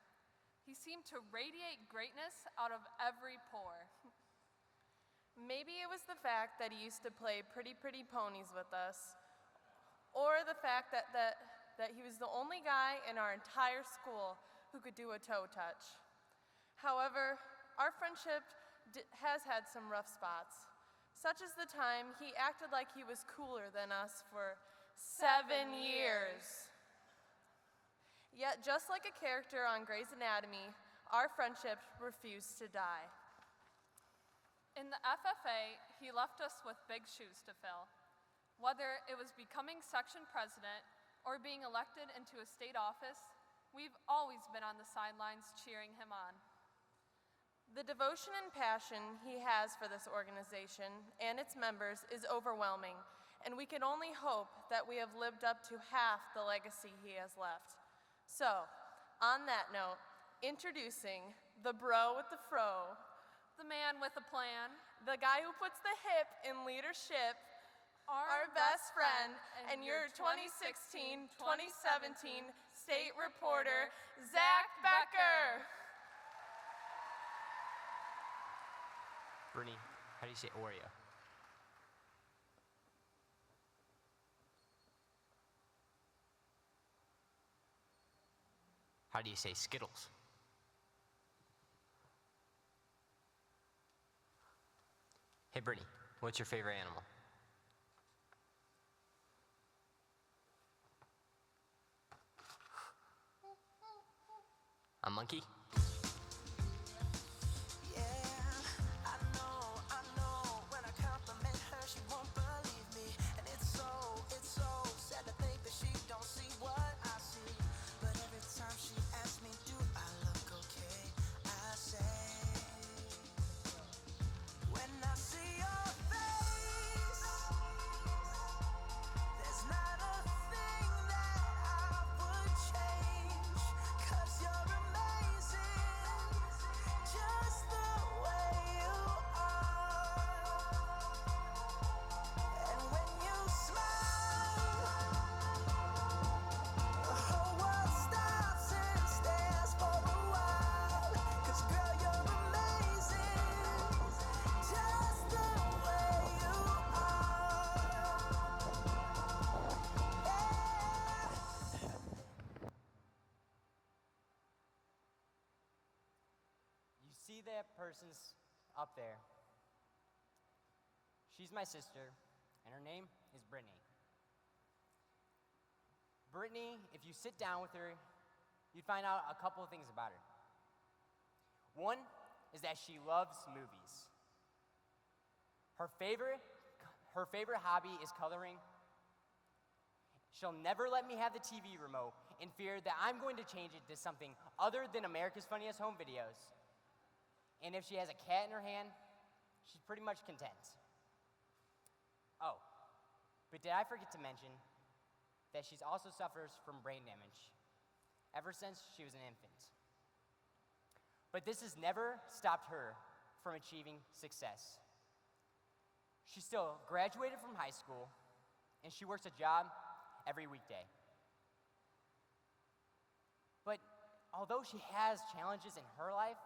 He seemed to radiate greatness out of every pore. Maybe it was the fact that he used to play Pretty Pretty Ponies with us, or the fact that he was the only guy in our entire school who could do a toe touch. However, our friendship has had some rough spots, such as the time he acted like he was cooler than us for 7 years. Yet, just like a character on Grey's Anatomy, our friendship refused to die. In the FFA, he left us with big shoes to fill. Whether it was becoming section president or being elected into a state office, we've always been on the sidelines cheering him on. The devotion and passion he has for this organization and its members is overwhelming, and we can only hope that we have lived up to half the legacy he has left. So, on that note, introducing the bro with the fro, the man with a plan, the guy who puts the hip in leadership, our best friend, and your 2016-2017 state reporter, Zach Becker. Brittany, how do you say Oreo? How do you say Skittles? Hey, Brittany, what's your favorite animal? A monkey? See that person's up there. She's my sister, and her name is Brittany. Brittany, if you sit down with her, you'd find out a couple of things about her. One is that she loves movies. Her favorite hobby is coloring. She'll never let me have the TV remote in fear that I'm going to change it to something other than America's Funniest Home Videos. And if she has a cat in her hand, she's pretty much content. Oh, but did I forget to mention that she also suffers from brain damage ever since she was an infant. But this has never stopped her from achieving success. She still graduated from high school, and she works a job every weekday. But although she has challenges in her life,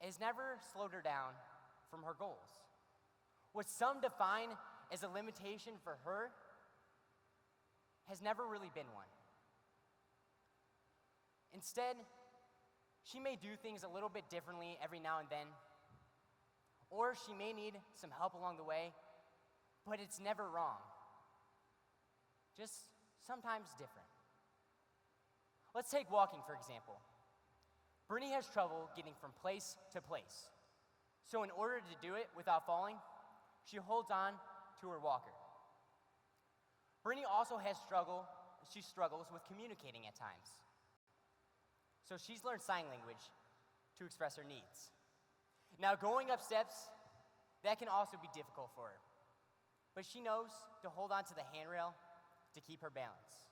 it has never slowed her down from her goals. What some define as a limitation for her has never really been one. Instead, she may do things a little bit differently every now and then, or she may need some help along the way, but it's never wrong. Just sometimes different. Let's take walking, for example. Brittany has trouble getting from place to place. So in order to do it without falling, she holds on to her walker. Brittany also she struggles with communicating at times. So she's learned sign language to express her needs. Now going up steps, that can also be difficult for her. But she knows to hold on to the handrail to keep her balance.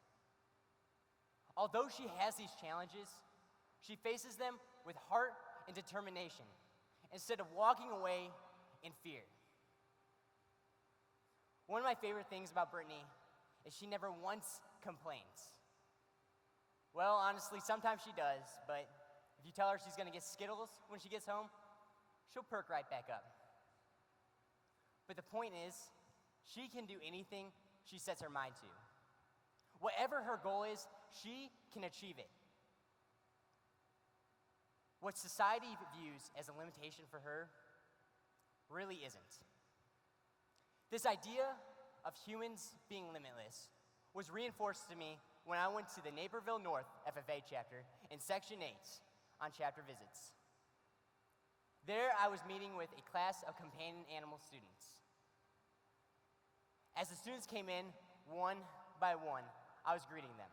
Although she has these challenges, she faces them with heart and determination instead of walking away in fear. One of my favorite things about Brittany is she never once complains. Well, honestly, sometimes she does, but if you tell her she's going to get Skittles when she gets home, she'll perk right back up. But the point is, she can do anything she sets her mind to. Whatever her goal is, she can achieve it. What society views as a limitation for her really isn't. This idea of humans being limitless was reinforced to me when I went to the Naperville North FFA chapter in Section 8 on chapter visits. There I was meeting with a class of companion animal students. As the students came in, one by one, I was greeting them.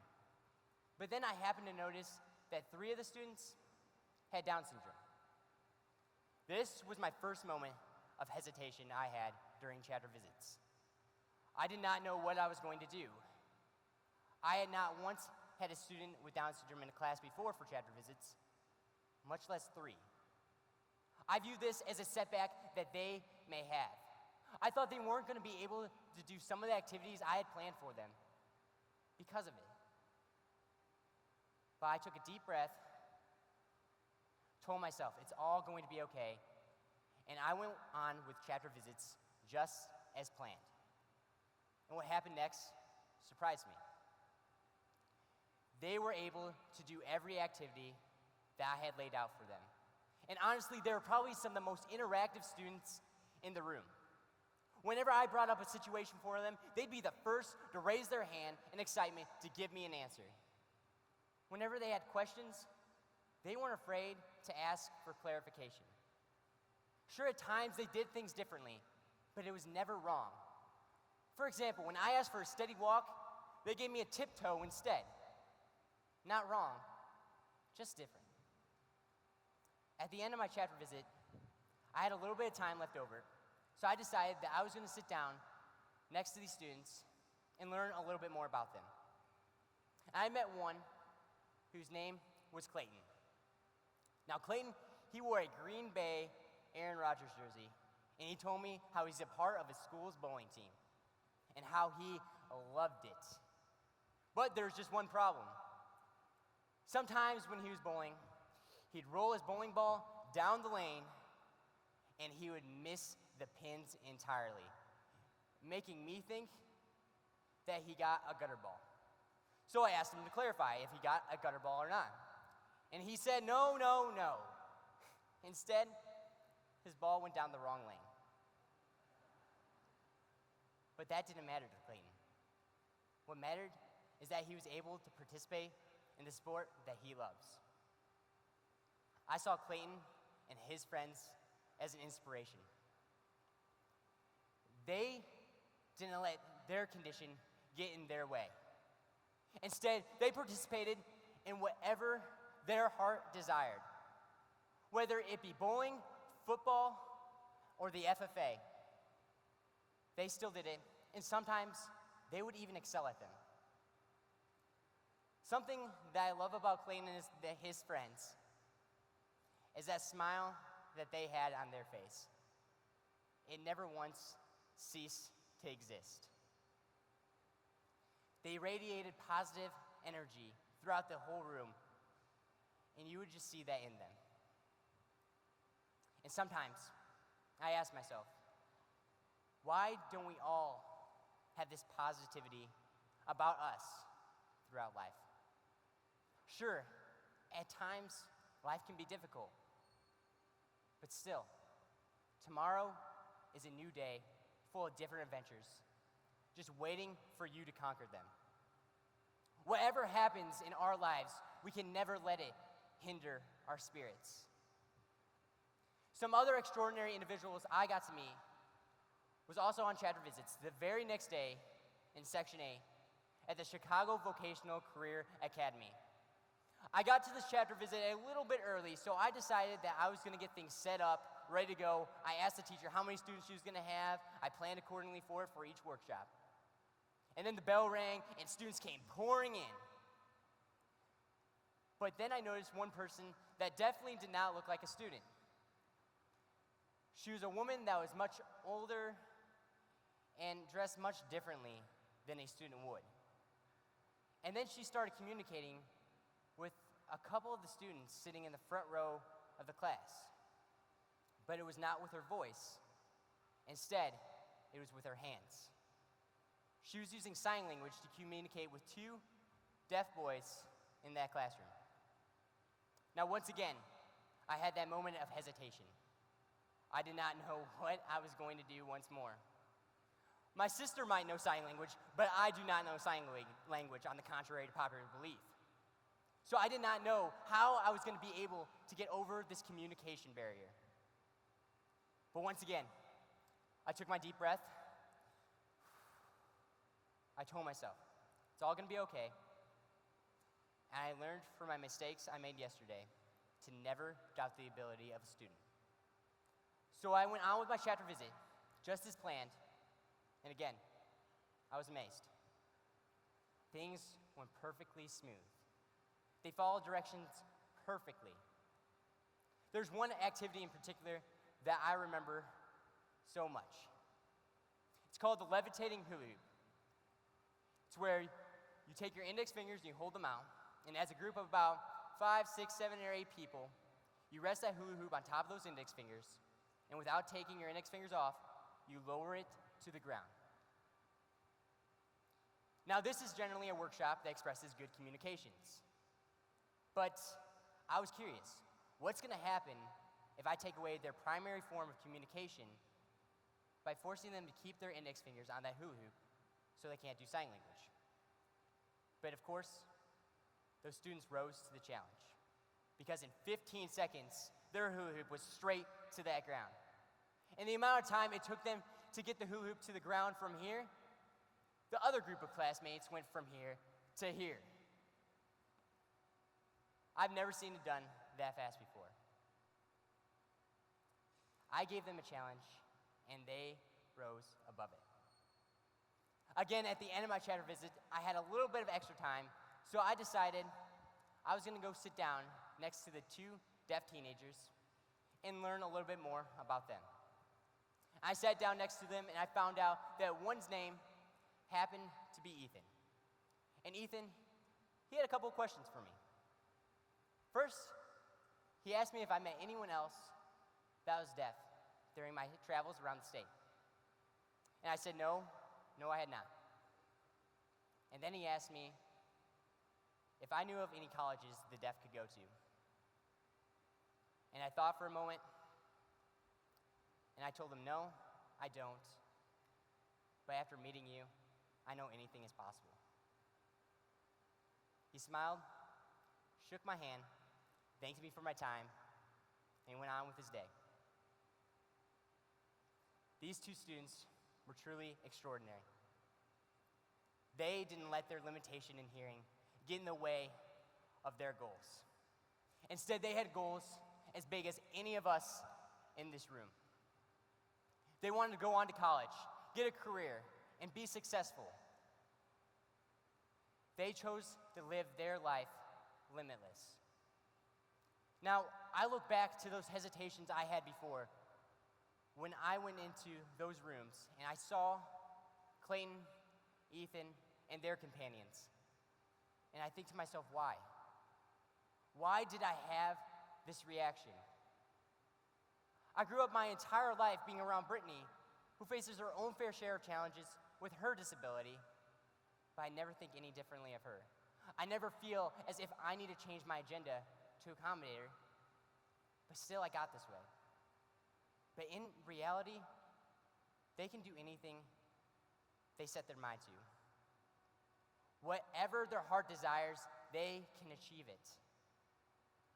But then I happened to notice that 3 of the students had Down syndrome. This was my first moment of hesitation I had during chapter visits. I did not know what I was going to do. I had not once had a student with Down syndrome in a class before for chapter visits, much less 3. I view this as a setback that they may have. I thought they weren't going to be able to do some of the activities I had planned for them because of it. But I took a deep breath, told myself it's all going to be okay, and I went on with chapter visits just as planned. And what happened next surprised me. They were able to do every activity that I had laid out for them. And honestly, they were probably some of the most interactive students in the room. Whenever I brought up a situation for them, they'd be the first to raise their hand in excitement to give me an answer. Whenever they had questions, they weren't afraid to ask for clarification. Sure, at times they did things differently, but it was never wrong. For example, when I asked for a steady walk, they gave me a tiptoe instead. Not wrong, just different. At the end of my chapter visit, I had a little bit of time left over, so I decided that I was going to sit down next to these students and learn a little bit more about them. I met one whose name was Clayton. Now, Clayton, he wore a Green Bay Aaron Rodgers jersey, and he told me how he's a part of his school's bowling team and how he loved it. But there's just one problem. Sometimes when he was bowling, he'd roll his bowling ball down the lane and he would miss the pins entirely, making me think that he got a gutter ball. So I asked him to clarify if he got a gutter ball or not. And he said, no. Instead, his ball went down the wrong lane. But that didn't matter to Clayton. What mattered is that he was able to participate in the sport that he loves. I saw Clayton and his friends as an inspiration. They didn't let their condition get in their way. Instead, they participated in whatever their heart desired, whether it be bowling, football, or the FFA. They still did it, and sometimes they would even excel at them. Something that I love about Clayton and his friends is that smile that they had on their face. It never once ceased to exist. They radiated positive energy throughout the whole room, and you would just see that in them. And sometimes I ask myself, why don't we all have this positivity about us throughout life? Sure, at times life can be difficult, but still, tomorrow is a new day full of different adventures, just waiting for you to conquer them. Whatever happens in our lives, we can never let it hinder our spirits. Some other extraordinary individuals I got to meet was also on chapter visits the very next day in Section 8 at the Chicago Vocational Career Academy. I got to this chapter visit a little bit early, so I decided that I was going to get things set up, ready to go. I asked the teacher how many students she was going to have. I planned accordingly for it for each workshop. And then the bell rang, and students came pouring in. But then I noticed one person that definitely did not look like a student. She was a woman that was much older and dressed much differently than a student would. And then she started communicating with a couple of the students sitting in the front row of the class. But it was not with her voice. Instead, it was with her hands. She was using sign language to communicate with two deaf boys in that classroom. Now, once again, I had that moment of hesitation. I did not know what I was going to do once more. My sister might know sign language, but I do not know sign language, on the contrary to popular belief. So I did not know how I was going to be able to get over this communication barrier. But once again, I took my deep breath. I told myself, it's all going to be okay. And I learned from my mistakes I made yesterday to never doubt the ability of a student. So I went on with my chapter visit, just as planned. And again, I was amazed. Things went perfectly smooth. They followed directions perfectly. There's one activity in particular that I remember so much. It's called the levitating hula hoop. It's where you take your index fingers and you hold them out, and as a group of about 5, 6, 7, or 8 people, you rest that hula hoop on top of those index fingers, and without taking your index fingers off, you lower it to the ground. Now, this is generally a workshop that expresses good communications. But I was curious, what's going to happen if I take away their primary form of communication by forcing them to keep their index fingers on that hula hoop so they can't do sign language? But of course, those students rose to the challenge, because in 15 seconds, their hula hoop was straight to that ground. And the amount of time it took them to get the hula hoop to the ground from here, the other group of classmates went from here to here. I've never seen it done that fast before. I gave them a challenge, and they rose above it. Again, at the end of my chapter visit, I had a little bit of extra time, so I decided I was going to go sit down next to the two deaf teenagers and learn a little bit more about them. I sat down next to them, and I found out that one's name happened to be Ethan. And Ethan, he had a couple of questions for me. First, he asked me if I met anyone else that was deaf during my travels around the state. And I said, no, I had not. And then he asked me if I knew of any colleges the deaf could go to. And I thought for a moment, and I told him, no, I don't. But after meeting you, I know anything is possible. He smiled, shook my hand, thanked me for my time, and went on with his day. These two students were truly extraordinary. They didn't let their limitation in hearing get in the way of their goals. Instead, they had goals as big as any of us in this room. They wanted to go on to college, get a career, and be successful. They chose to live their life limitless. Now, I look back to those hesitations I had before when I went into those rooms and I saw Clayton, Ethan, and their companions. And I think to myself, why? Why did I have this reaction? I grew up my entire life being around Brittany, who faces her own fair share of challenges with her disability, but I never think any differently of her. I never feel as if I need to change my agenda to accommodate her, but still I got this way. But in reality, they can do anything they set their mind to. Whatever their heart desires, they can achieve it.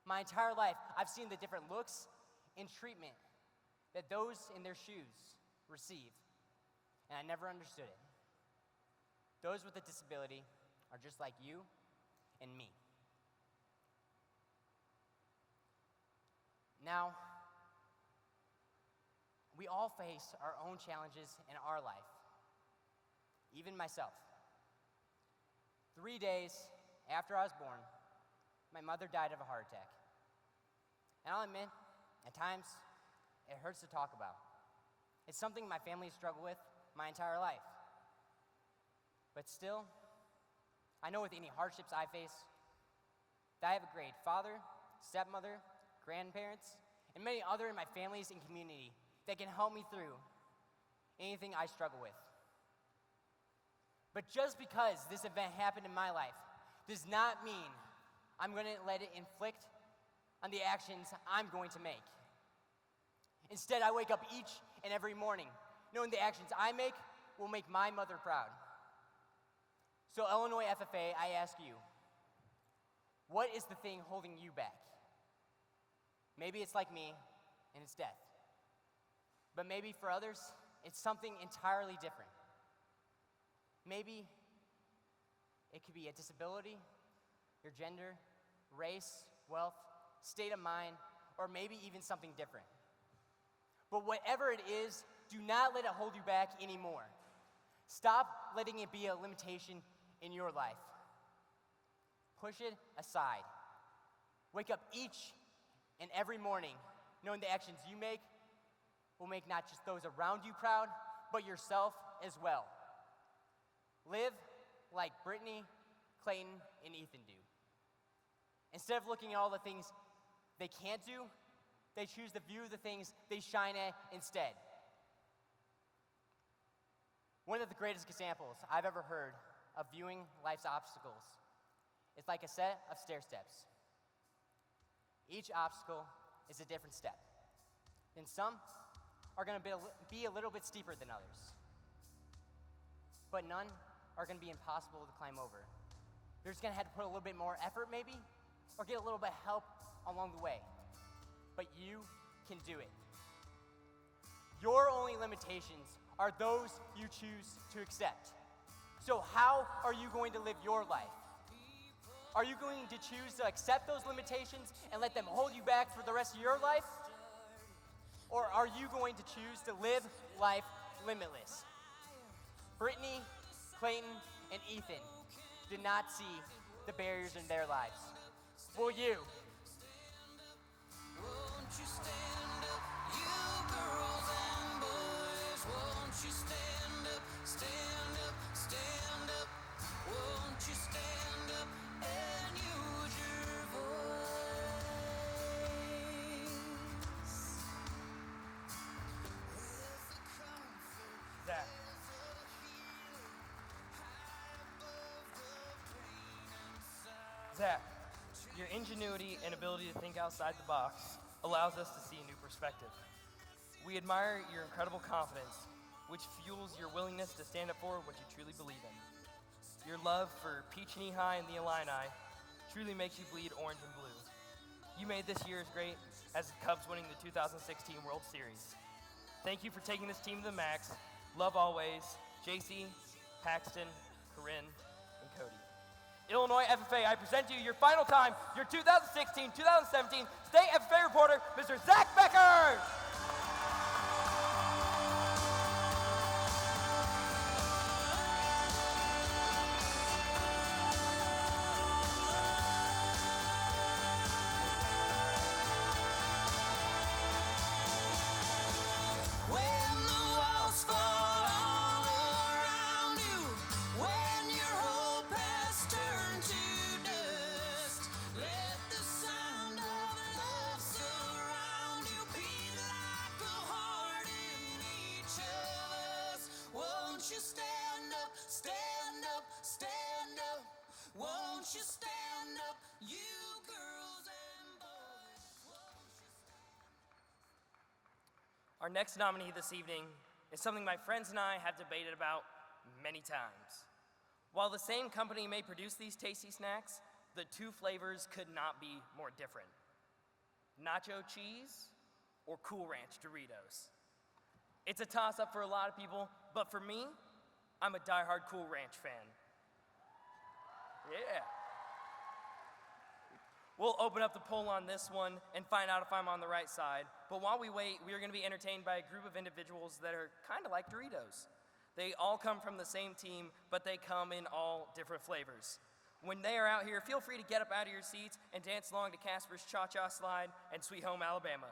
My entire life, I've seen the different looks and treatment that those in their shoes receive, and I never understood it. Those with a disability are just like you and me. Now, we all face our own challenges in our life, even myself. 3 days after I was born, my mother died of a heart attack. And I'll admit, at times, it hurts to talk about. It's something my family has struggled with my entire life. But still, I know with any hardships I face, that I have a great father, stepmother, grandparents, and many other in my families and community that can help me through anything I struggle with. But just because this event happened in my life does not mean I'm going to let it inflict on the actions I'm going to make. Instead, I wake up each and every morning knowing the actions I make will make my mother proud. So Illinois FFA, I ask you, what is the thing holding you back? Maybe it's like me, and it's death. But maybe for others, it's something entirely different. Maybe it could be a disability, your gender, race, wealth, state of mind, or maybe even something different. But whatever it is, do not let it hold you back anymore. Stop letting it be a limitation in your life. Push it aside. Wake up each and every morning knowing the actions you make will make not just those around you proud, but yourself as well. Live like Brittany, Clayton, and Ethan do. Instead of looking at all the things they can't do, they choose to view the things they shine at instead. One of the greatest examples I've ever heard of viewing life's obstacles is like a set of stair steps. Each obstacle is a different step. And some are going to be a little bit steeper than others. But none are going to be impossible to climb over. You're just going to have to put a little bit more effort maybe, or get a little bit of help along the way. But you can do it. Your only limitations are those you choose to accept. So how are you going to live your life? Are you going to choose to accept those limitations and let them hold you back for the rest of your life? Or are you going to choose to live life limitless? Brittany, Clayton, and Ethan did not see the barriers in their lives. Will you? Won't you stand up, you girls and boys? Won't you stand up, stand up, stand up? Won't you stand up and use your voice? Zach. Zach, your ingenuity and ability to think outside the box allows us to see a new perspective. We admire your incredible confidence, which fuels your willingness to stand up for what you truly believe in. Your love for Peacheny High and the Illini truly makes you bleed orange and blue. You made this year as great as the Cubs winning the 2016 World Series. Thank you for taking this team to the max. Love always, JC, Paxton, Corinne, and Cody. Illinois FFA, I present to you your final time, your 2016-2017 State FFA reporter, Mr. Zach Becker. When the walls fall all around you, when your hope has turned to dust, let the sound of love surround you, beat like a heart in each of us. Won't you stand up, stand up, stand up? Won't you stand up, you girls and boys? Our next nominee this evening is something my friends and I have debated about many times. While the same company may produce these tasty snacks, the two flavors could not be more different. Nacho cheese or Cool Ranch Doritos. It's a toss-up for a lot of people, but for me, I'm a diehard Cool Ranch fan. Yeah. We'll open up the poll on this one and find out if I'm on the right side. But while we wait, we are going to be entertained by a group of individuals that are kind of like Doritos. They all come from the same team, but they come in all different flavors. When they are out here, feel free to get up out of your seats and dance along to Casper's Cha-Cha Slide and Sweet Home Alabama.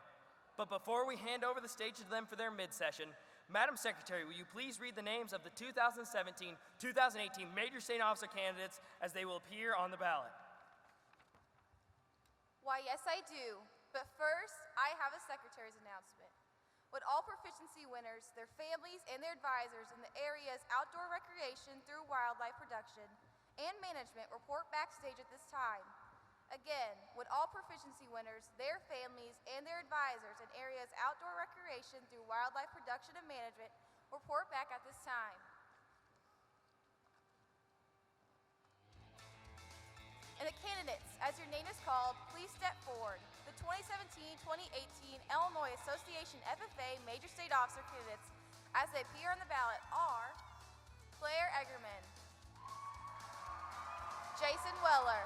But before we hand over the stage to them for their mid-session, Madam Secretary, will you please read the names of the 2017-2018 Major State Officer candidates as they will appear on the ballot? Why, yes, I do. But first, I have a secretary's announcement. Would all proficiency winners, their families, and their advisors in the area's outdoor recreation through wildlife production and management report backstage at this time? Again, would all proficiency winners, their families, and their advisors in areas outdoor recreation through wildlife production and management report back at this time? And the candidates, as your name is called, please step forward. The 2017-2018 Illinois Association FFA Major State Officer candidates as they appear on the ballot are Claire Eggerman, Jason Weller,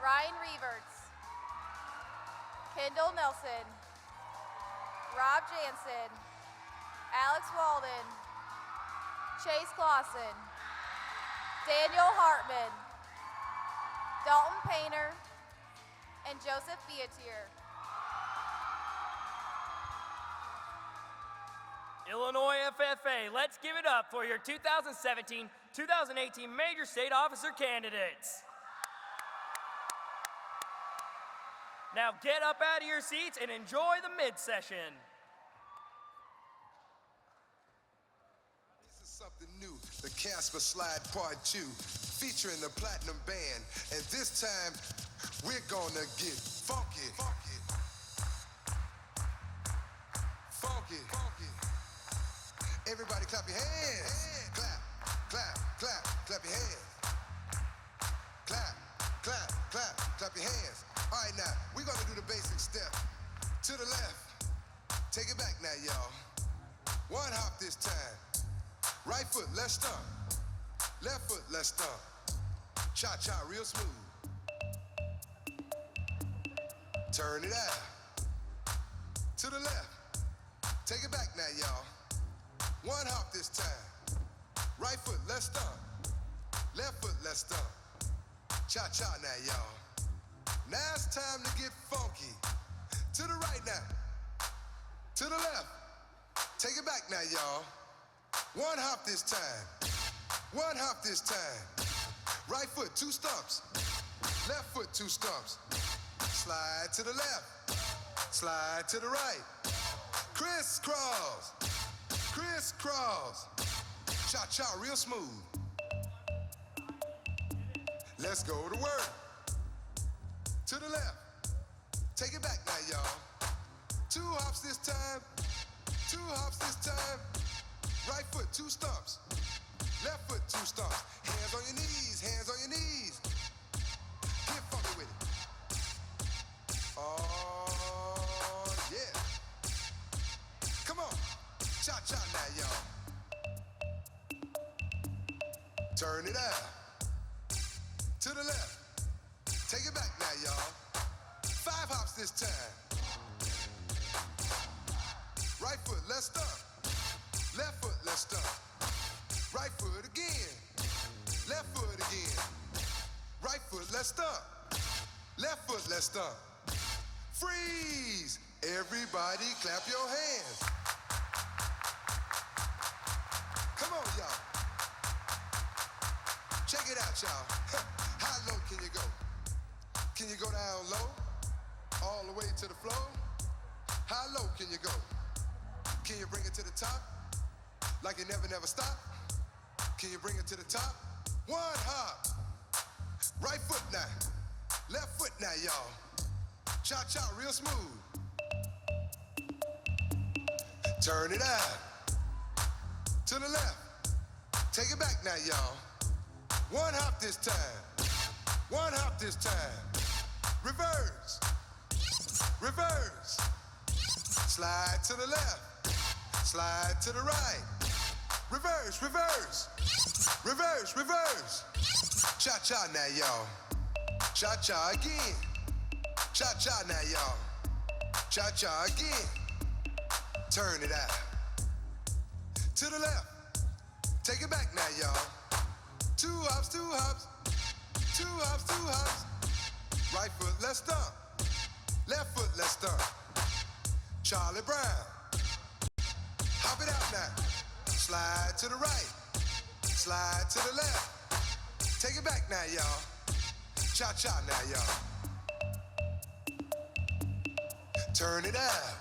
Ryan Reeverts, Kendall Nelson, Rob Jansen, Alex Walden, Chase Clausen, Daniel Hartman, Dalton Painter, and Joseph Beatier. Illinois FFA, let's give it up for your 2017-2018 Major State Officer candidates. Now get up out of your seats and enjoy the mid-session. This is something new, the Casper Slide Part 2, featuring the Platinum Band. And this time, we're gonna get funky. Funky. Funky. Funky. Everybody clap your hands. Clap, clap, clap, clap your hands. Clap, clap, clap, clap your hands. All right, now, we're gonna do the basic step. To the left. Take it back now, y'all. One hop this time. Right foot, let's stomp. Left foot, let's stomp. Cha-cha, real smooth. Turn it out. To the left. Take it back now, y'all. One hop this time. Right foot, let's stomp. Left foot, let's stomp. Cha-cha now, y'all. Now it's time to get funky. To the right now. To the left. Take it back now, y'all. One hop this time. One hop this time. Right foot, 2 stumps. Left foot, 2 stumps. Slide to the left. Slide to the right. Crisscross. Crisscross. Cha-cha, real smooth. Let's go to work. To the left. Take it back now, y'all. 2 hops this time. 2 hops this time. Right foot, 2 stumps. Left foot, 2 stumps. Hands on your knees, hands on your knees. Get funky with it. Oh, yeah. Come on. Cha-cha now, y'all. Turn it out. To the left. Take it back now, y'all. 5 hops this time. Right foot, let's stomp. Left foot, let's stomp. Right foot again. Left foot again. Right foot, let's stomp. Left foot, let's stomp. Freeze! Everybody clap your hands. Come on, y'all. Check it out, y'all. How low can you go? Can you go down low? All the way to the floor? How low can you go? Can you bring it to the top? Like you never stop? Can you bring it to the top? 1 hop. Right foot now. Left foot now, y'all. Cha-cha, real smooth. Turn it out. To the left. Take it back now, y'all. 1 hop this time. 1 hop this time. Reverse. Reverse. Slide to the left. Slide to the right. Reverse, reverse. Reverse, reverse. Cha-cha now, y'all. Cha-cha again. Cha-cha now, y'all. Cha-cha again. Turn it out. To the left. Take it back now, y'all. Two hops, two hops. Two hops, two hops. Right foot, let's stomp. Left foot, let's stomp. Charlie Brown. Hop it out now. Slide to the right. Slide to the left. Take it back now, y'all. Cha-cha now, y'all. Turn it out.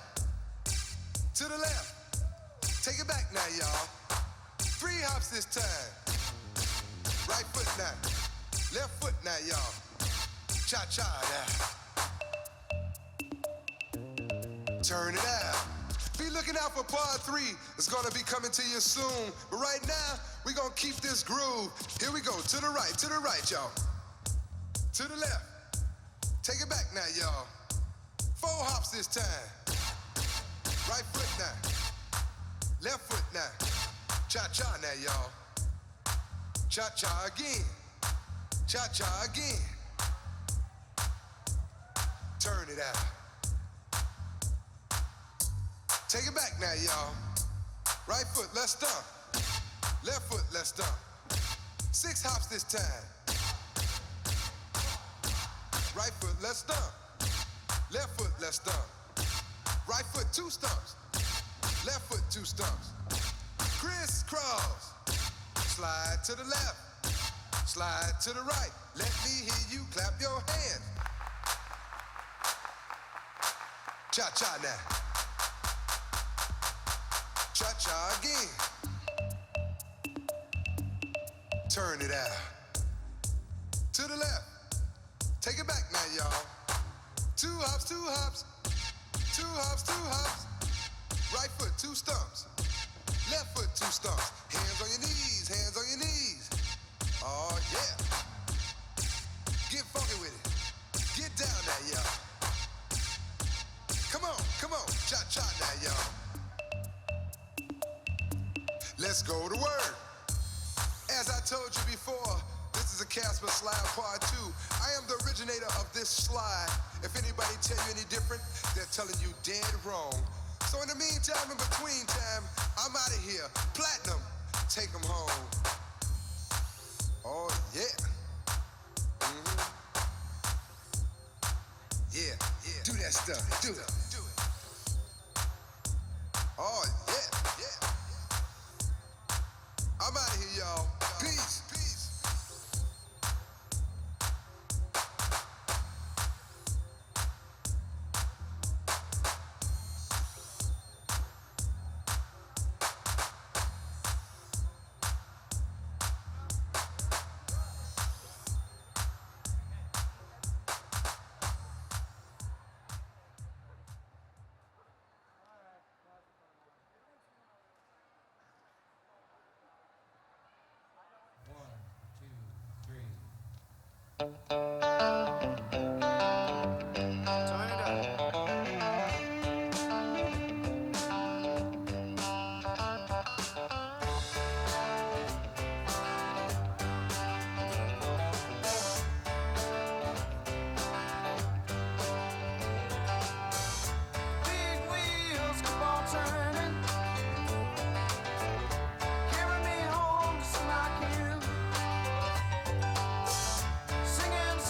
To the left. Take it back now, y'all. 3 hops this time. Right foot now. Left foot now, y'all. Cha-cha now. Turn it out. Be looking out for part 3. It's gonna be coming to you soon. But right now, we're gonna keep this groove. Here we go. To the right, y'all. To the left. Take it back now, y'all. 4 hops this time. Right foot now. Left foot now. Cha-cha now, y'all. Cha-cha again. Cha-cha again. Turn it out. Take it back now, y'all. Right foot, let's stomp. Left foot, let's stomp. 6 hops this time. Right foot, let's stomp. Left foot, let's stomp. Right foot, 2 stumps. Left foot, 2 stumps. Crisscross. Slide to the left. Slide to the right. Let me hear you clap your hands. Cha-cha now. Cha-cha again. Turn it out. To the left. Take it back now, y'all. 2 hops, 2 hops. 2 hops, 2 hops. Right foot, 2 stumps. Left foot, 2 stumps. Hands on your knees, hands on your knees. Oh, yeah. Get funky with it. Get down now, y'all. Come on. Cha-cha now, y'all. Let's go to work. As I told you before, this is a Casper slide part 2. I am the originator of this slide. If anybody tell you any different, they're telling you dead wrong. So in the meantime, in between time, I'm out of here. Platinum, take them home. Oh, yeah. Mm-hmm. Yeah. Do that stuff. Do it. Oh, yeah. I'm out of here, y'all. Peace. Singing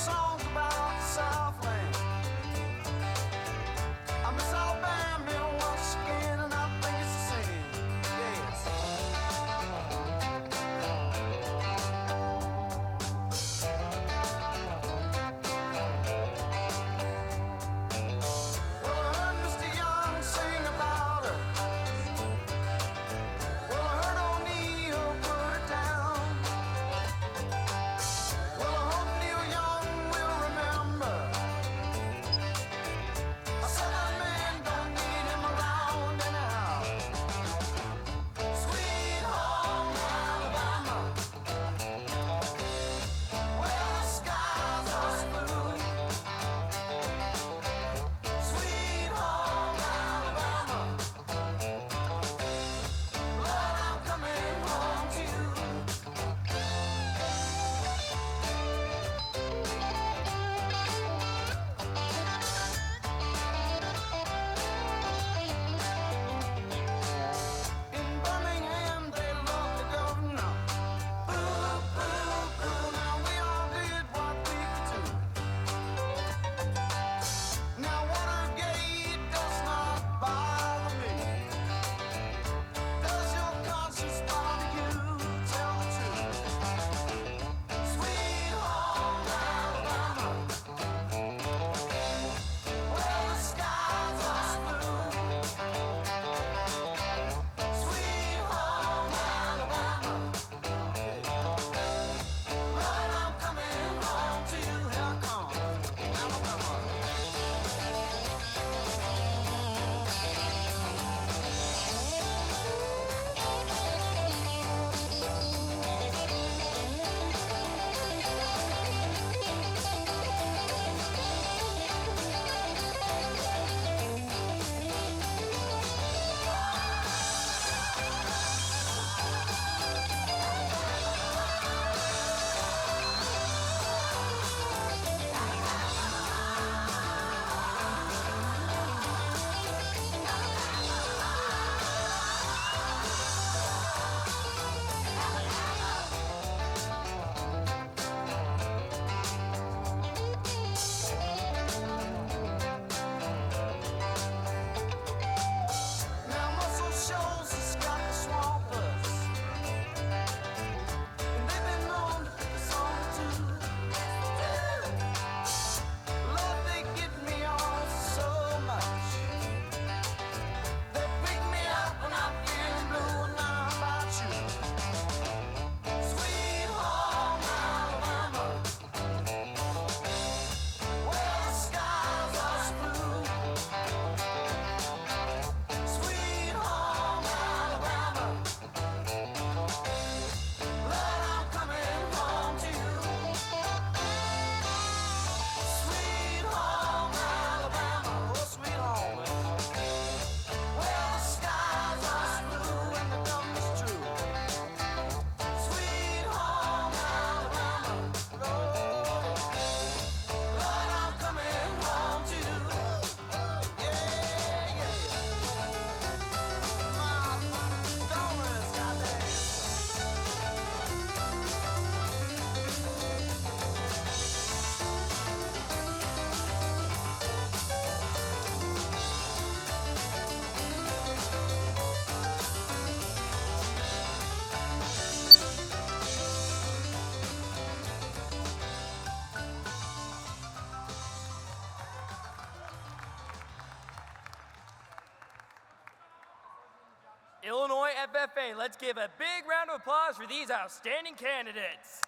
Illinois FFA. Let's give a big round of applause for these outstanding candidates.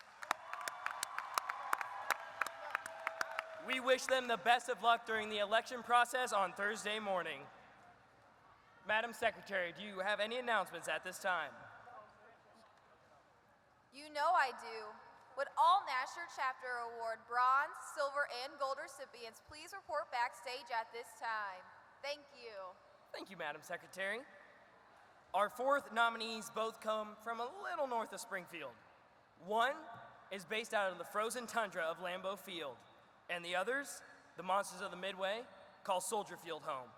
We wish them the best of luck during the election process on Thursday morning. Madam Secretary, do you have any announcements at this time? You know I do. Would all Nasher Chapter Award bronze, silver, and gold recipients please report backstage at this time? Thank you. Thank you, Madam Secretary. Our fourth nominees both come from a little north of Springfield. One is based out of the frozen tundra of Lambeau Field, and the others, the monsters of the Midway, call Soldier Field home.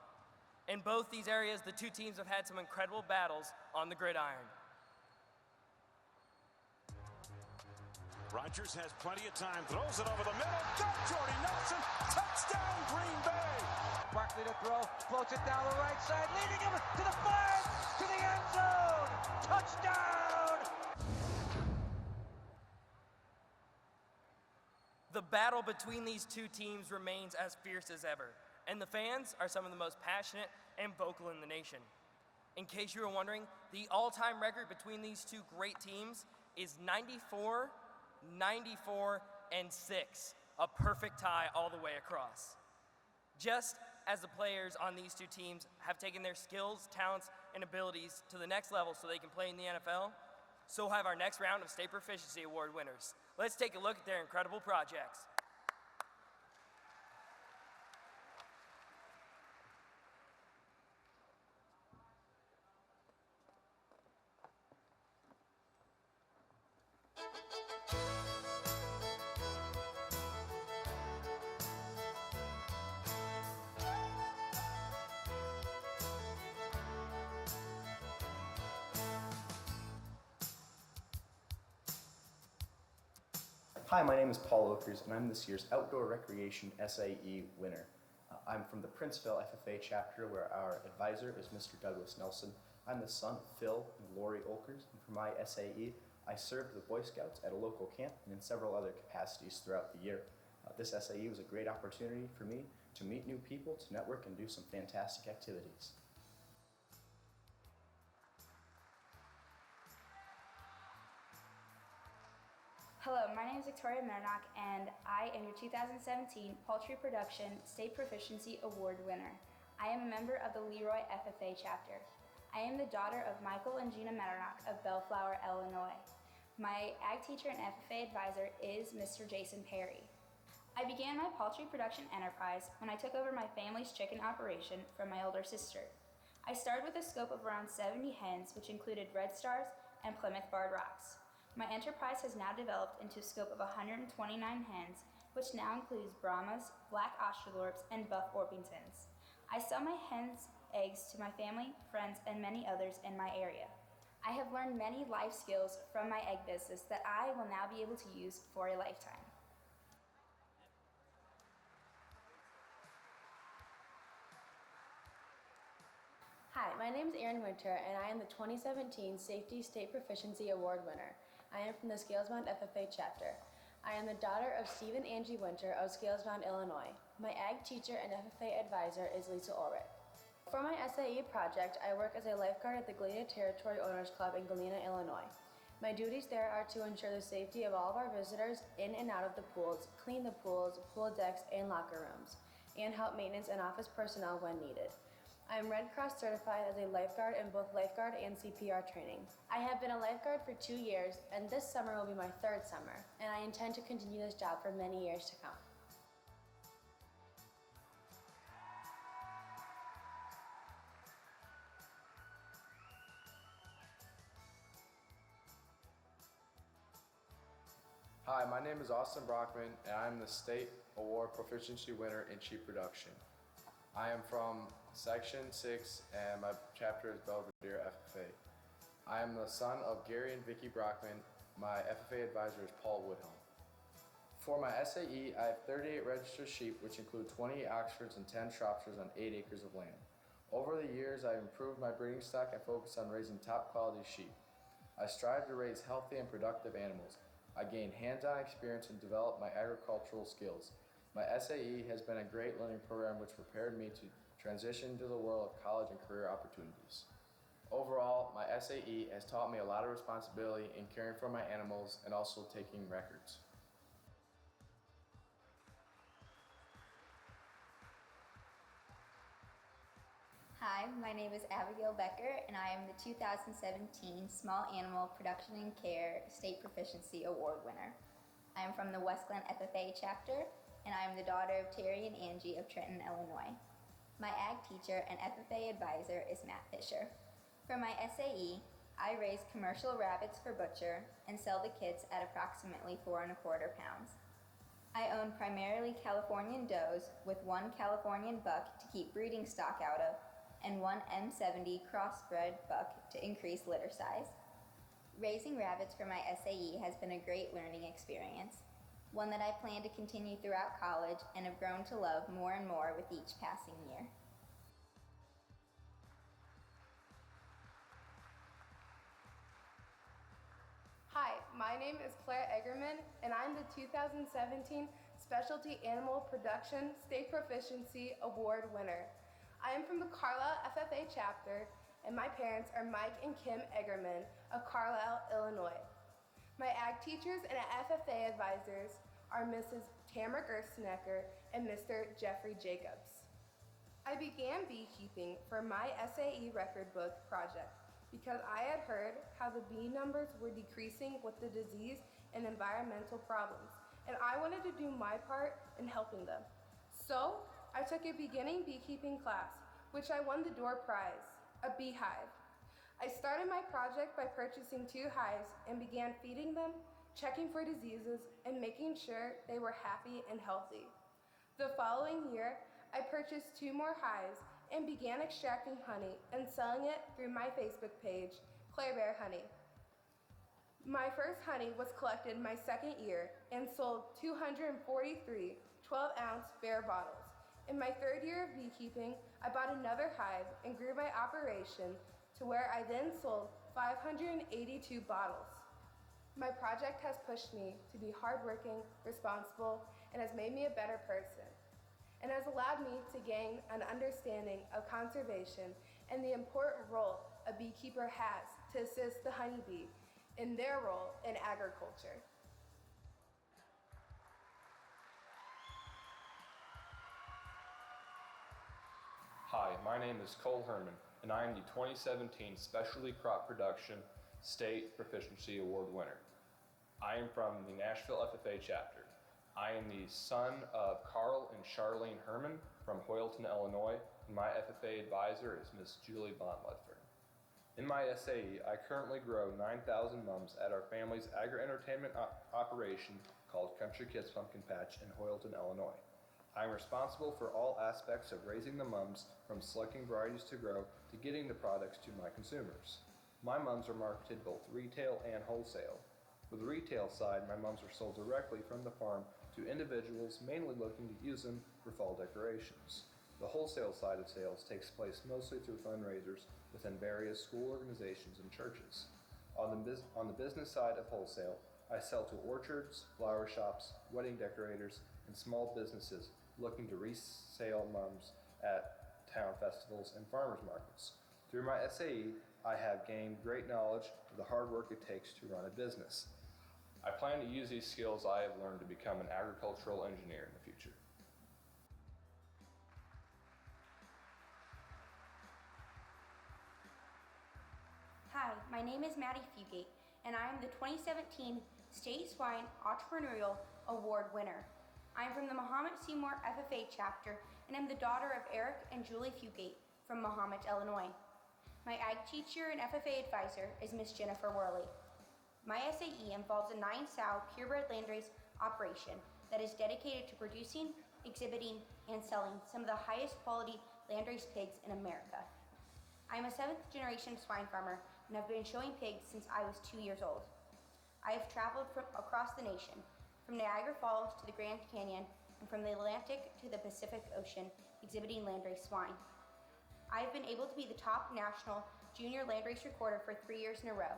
In both these areas, the two teams have had some incredible battles on the gridiron. Rodgers has plenty of time, throws it over the middle. Go, Jordy Nelson, touchdown, Green Bay. Barkley to throw, floats it down the right side, leading him to the flag, to the end zone. Touchdown! The battle between these two teams remains as fierce as ever, and the fans are some of the most passionate and vocal in the nation. In case you were wondering, the all-time record between these two great teams is 94, 94, and 6, a perfect tie all the way across. Just as the players on these two teams have taken their skills, talents, and abilities to the next level so they can play in the NFL, so have our next round of State Proficiency Award winners. Let's take a look at their incredible projects. Hi, my name is Paul Oakers, and I'm this year's Outdoor Recreation SAE winner. I'm from the Princeville FFA chapter, where our advisor is Mr. Douglas Nelson. I'm the son of Phil and Lori Oakers, and for my SAE, I served the Boy Scouts at a local camp and in several other capacities throughout the year. This SAE was a great opportunity for me to meet new people, to network, and do some fantastic activities. Hello, my name is Victoria Mernock, and I am your 2017 Poultry Production State Proficiency Award winner. I am a member of the Leroy FFA chapter. I am the daughter of Michael and Gina Mernock of Bellflower, Illinois. My ag teacher and FFA advisor is Mr. Jason Perry. I began my poultry production enterprise when I took over my family's chicken operation from my older sister. I started with a scope of around 70 hens, which included Red Stars and Plymouth Barred Rocks. My enterprise has now developed into a scope of 129 hens, which now includes Brahmas, Black Australorps, and Buff Orpingtons. I sell my hens' eggs to my family, friends, and many others in my area. I have learned many life skills from my egg business that I will now be able to use for a lifetime. Hi, my name is Erin Winter, and I am the 2017 Safety State Proficiency Award winner. I am from the Scalesbound FFA chapter. I am the daughter of Steve and Angie Winter of Scalesbound, Illinois. My ag teacher and FFA advisor is Lisa Ulrich. For my SAE project, I work as a lifeguard at the Galena Territory Owners Club in Galena, Illinois. My duties there are to ensure the safety of all of our visitors in and out of the pools, clean the pools, pool decks, and locker rooms, and help maintenance and office personnel when needed. I am Red Cross certified as a lifeguard in both lifeguard and CPR training. I have been a lifeguard for 2 years, and this summer will be my 3rd summer, and I intend to continue this job for many years to come. Hi, my name is Austin Brockman, and I'm the State Award Proficiency winner in sheep production. I am from Section 6, and my chapter is Belvedere FFA. I am the son of Gary and Vicki Brockman. My FFA advisor is Paul Woodhelm. For my SAE, I have 38 registered sheep, which include 20 Oxfords and 10 Shropshires on 8 acres of land. Over the years, I've improved my breeding stock and focused on raising top quality sheep. I strive to raise healthy and productive animals. I gained hands-on experience and developed my agricultural skills. My SAE has been a great learning program which prepared me to transition to the world of college and career opportunities. Overall, my SAE has taught me a lot of responsibility in caring for my animals and also taking records. Hi, my name is Abigail Becker, and I am the 2017 Small Animal Production and Care State Proficiency Award winner. I am from the West Glen FFA chapter, and I am the daughter of Terry and Angie of Trenton, Illinois. My ag teacher and FFA advisor is Matt Fisher. For my SAE, I raise commercial rabbits for butcher and sell the kits at approximately 4¼ pounds. I own primarily Californian does with one Californian buck to keep breeding stock out of, and one M70 crossbred buck to increase litter size. Raising rabbits for my SAE has been a great learning experience, one that I plan to continue throughout college and have grown to love more and more with each passing year. Hi, my name is Claire Eggerman, and I'm the 2017 Specialty Animal Production State Proficiency Award winner. I am from the Carlisle FFA chapter, and my parents are Mike and Kim Eggerman of Carlisle, Illinois. My ag teachers and FFA advisors are Mrs. Tamara Gerstenecker and Mr. Jeffrey Jacobs. I began beekeeping for my SAE record book project because I had heard how the bee numbers were decreasing with the disease and environmental problems, and I wanted to do my part in helping them. So, I took a beginning beekeeping class, which I won the door prize, a beehive. I started my project by purchasing 2 hives and began feeding them, checking for diseases, and making sure they were happy and healthy. The following year, I purchased 2 more hives and began extracting honey and selling it through my Facebook page, Claire Bear Honey. My first honey was collected my second year and sold 243 12-ounce bear bottles. In my 3rd year of beekeeping, I bought another hive and grew my operation to where I then sold 582 bottles. My project has pushed me to be hardworking, responsible, and has made me a better person, and has allowed me to gain an understanding of conservation and the important role a beekeeper has to assist the honeybee in their role in agriculture. Hi, my name is Cole Herman, and I am the 2017 Specialty Crop Production State Proficiency Award winner. I am from the Nashville FFA chapter. I am the son of Carl and Charlene Herman from Hoyleton, Illinois, and my FFA advisor is Miss Julie Bonledfer. In my SAE, I currently grow 9,000 mums at our family's agri-entertainment operation called Country Kids Pumpkin Patch in Hoyleton, Illinois. I am responsible for all aspects of raising the mums, from selecting varieties to grow to getting the products to my consumers. My mums are marketed both retail and wholesale. For the retail side, my mums are sold directly from the farm to individuals mainly looking to use them for fall decorations. The wholesale side of sales takes place mostly through fundraisers within various school organizations and churches. On the business side of wholesale, I sell to orchards, flower shops, wedding decorators, and small businesses looking to resale mums at town festivals and farmers markets. Through my SAE, I have gained great knowledge of the hard work it takes to run a business. I plan to use these skills I have learned to become an agricultural engineer in the future. Hi, my name is Maddie Fugate, and I am the 2017 State Swine Entrepreneurial Award winner. I am from the Mahomet Seymour FFA chapter, and am the daughter of Eric and Julie Fugate from Mahomet, Illinois. My ag teacher and FFA advisor is Miss Jennifer Worley. My SAE involves a 9-sow purebred landrace operation that is dedicated to producing, exhibiting, and selling some of the highest quality landrace pigs in America. I am a 7th generation swine farmer and have been showing pigs since I was 2 years old. I have traveled across the nation, from Niagara Falls to the Grand Canyon, and from the Atlantic to the Pacific Ocean, exhibiting landrace swine. I have been able to be the top national junior landrace recorder for 3 years in a row.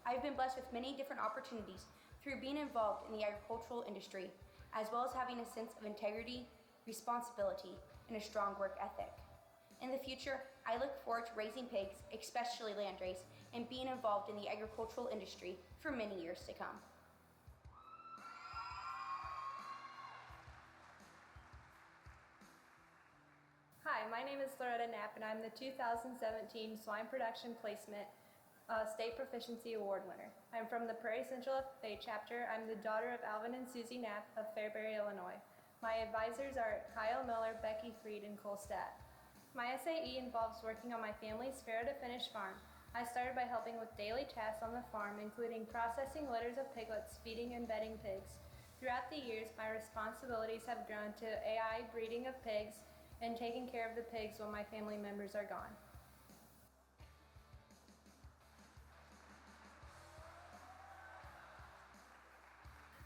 I have been blessed with many different opportunities through being involved in the agricultural industry, as well as having a sense of integrity, responsibility, and a strong work ethic. In the future, I look forward to raising pigs, especially landrays, and being involved in the agricultural industry for many years to come. Hi, my name is Loretta Knapp, and I'm the 2017 Swine Production Placement State Proficiency Award winner. I'm from the Prairie Central FFA chapter. I'm the daughter of Alvin and Susie Knapp of Fairbury, Illinois. My advisors are Kyle Miller, Becky Freed, and Cole Statt. My SAE involves working on my family's fair-to-finish farm. I started by helping with daily tasks on the farm, including processing litters of piglets, feeding and bedding pigs. Throughout the years, my responsibilities have grown to AI breeding of pigs and taking care of the pigs when my family members are gone.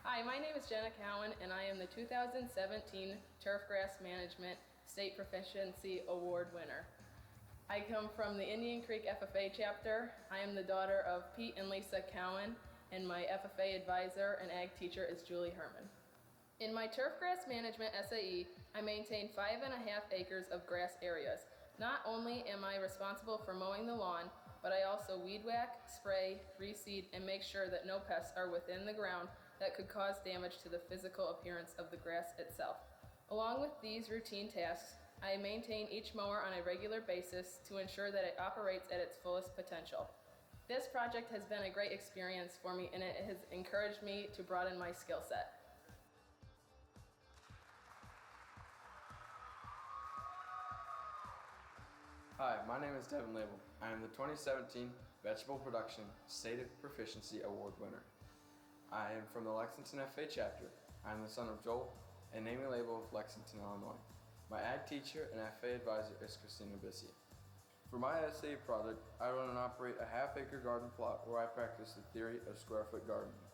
Hi, my name is Jenna Cowan, and I am the 2017 Turfgrass Management State Proficiency Award winner. I come from the Indian Creek FFA chapter. I am the daughter of Pete and Lisa Cowan, and my FFA advisor and ag teacher is Julie Herman. In my Turfgrass Management SAE, I maintain 5.5 acres of grass areas. Not only am I responsible for mowing the lawn, but I also weed whack, spray, reseed, and make sure that no pests are within the ground that could cause damage to the physical appearance of the grass itself. Along with these routine tasks, I maintain each mower on a regular basis to ensure that it operates at its fullest potential. This project has been a great experience for me, and it has encouraged me to broaden my skill set. Hi, my name is Devin Label. I am the 2017 Vegetable Production State Proficiency Award winner. I am from the Lexington FFA chapter. I am the son of Joel and Amy Label of Lexington, Illinois. My ag teacher and FFA advisor is Christina Bissi. For my SAE project, I run and operate a half-acre garden plot where I practice the theory of square-foot gardening.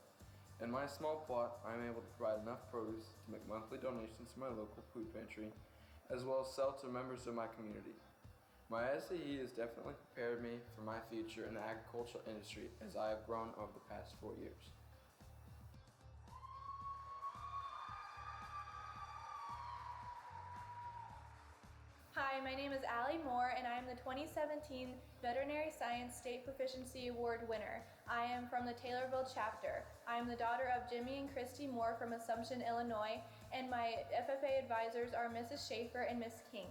In my small plot, I am able to provide enough produce to make monthly donations to my local food pantry, as well as sell to members of my community. My SAE has definitely prepared me for my future in the agricultural industry as I have grown over the past 4 years. Hi, my name is Allie Moore, and I am the 2017 Veterinary Science State Proficiency Award winner. I am from the Taylorville chapter. I am the daughter of Jimmy and Christy Moore from Assumption, Illinois, and my FFA advisors are Mrs. Schaefer and Miss King.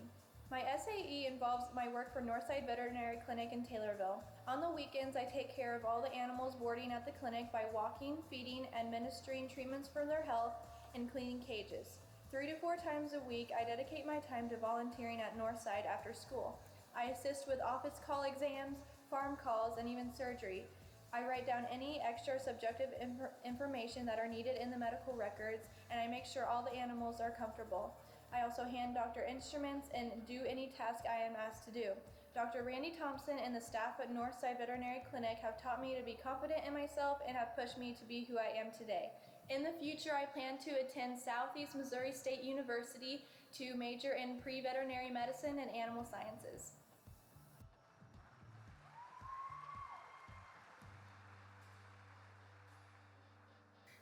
My SAE involves my work for Northside Veterinary Clinic in Taylorville. On the weekends, I take care of all the animals boarding at the clinic by walking, feeding, administering treatments for their health, and cleaning cages. 3 to 4 times a week, I dedicate my time to volunteering at Northside after school. I assist with office call exams, farm calls, and even surgery. I write down any extra subjective information that are needed in the medical records, and I make sure all the animals are comfortable. I also hand doctor instruments and do any task I am asked to do. Dr. Randy Thompson and the staff at Northside Veterinary Clinic have taught me to be confident in myself and have pushed me to be who I am today. In the future, I plan to attend Southeast Missouri State University to major in pre-veterinary medicine and animal sciences.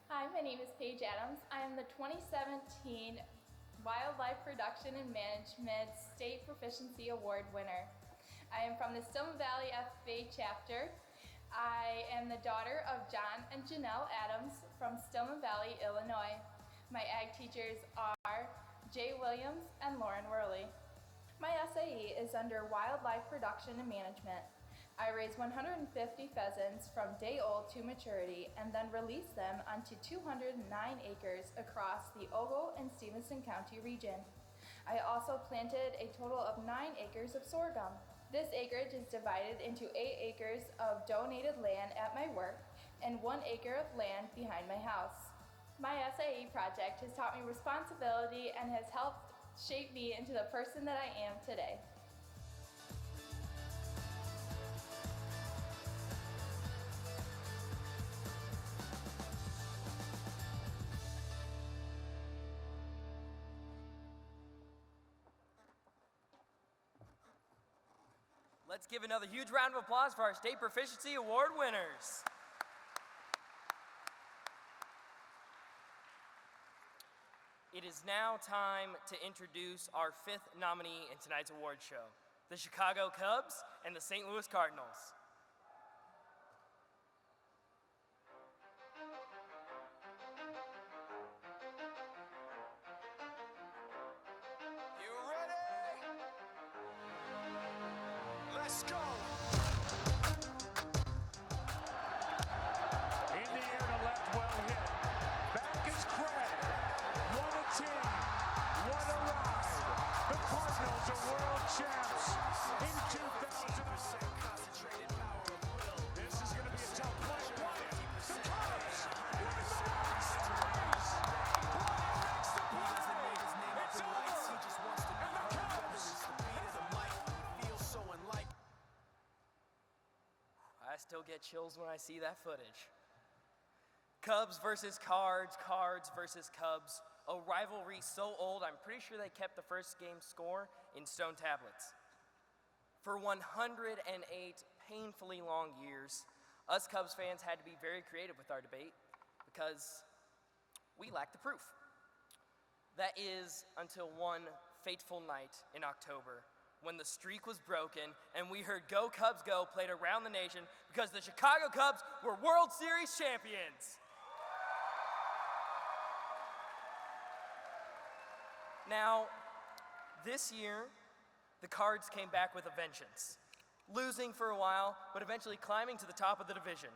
Hi, my name is Paige Adams. I am the 2017 Wildlife Production and Management State Proficiency Award winner. I am from the Stillman Valley FFA chapter. I am the daughter of John and Janelle Adams from Stillman Valley, Illinois. My ag teachers are Jay Williams and Lauren Worley. My SAE is under Wildlife Production and Management. I raise 150 pheasants from day old to maturity and then release them onto 209 acres across the Ogle and Stevenson County region. I also planted a total of 9 acres of sorghum. This acreage is divided into 8 acres of donated land at my work and 1 acre of land behind my house. My SAE project has taught me responsibility and has helped shape me into the person that I am today. Let's give another huge round of applause for our State Proficiency Award winners. It is now time to introduce our 5th nominee in tonight's award show. the Chicago Cubs and the St. Louis Cardinals. You ready? Let's go. In the air to left, well hit. Back is Craig. What a team. What a ride. The Cardinals are world champs in 2000. Concentrated power of will. This is going to be a tough play. Bryant, the Cubs win the World Series. Bryant makes the play. It's over. He just wants to be And the home, whether Cubs. it's the beat of the mic. He feels so unlike. I still get chills when I see that footage. Cubs versus Cards, Cards versus Cubs. A rivalry so old, I'm pretty sure they kept the first game score in stone tablets. For 108 painfully long years, us Cubs fans had to be very creative with our debate because we lacked the proof. That is until one fateful night in October when the streak was broken and we heard Go Cubs Go played around the nation because the Chicago Cubs were World Series champions. Now, this year, the Cards came back with a vengeance, losing for a while, but eventually climbing to the top of the division.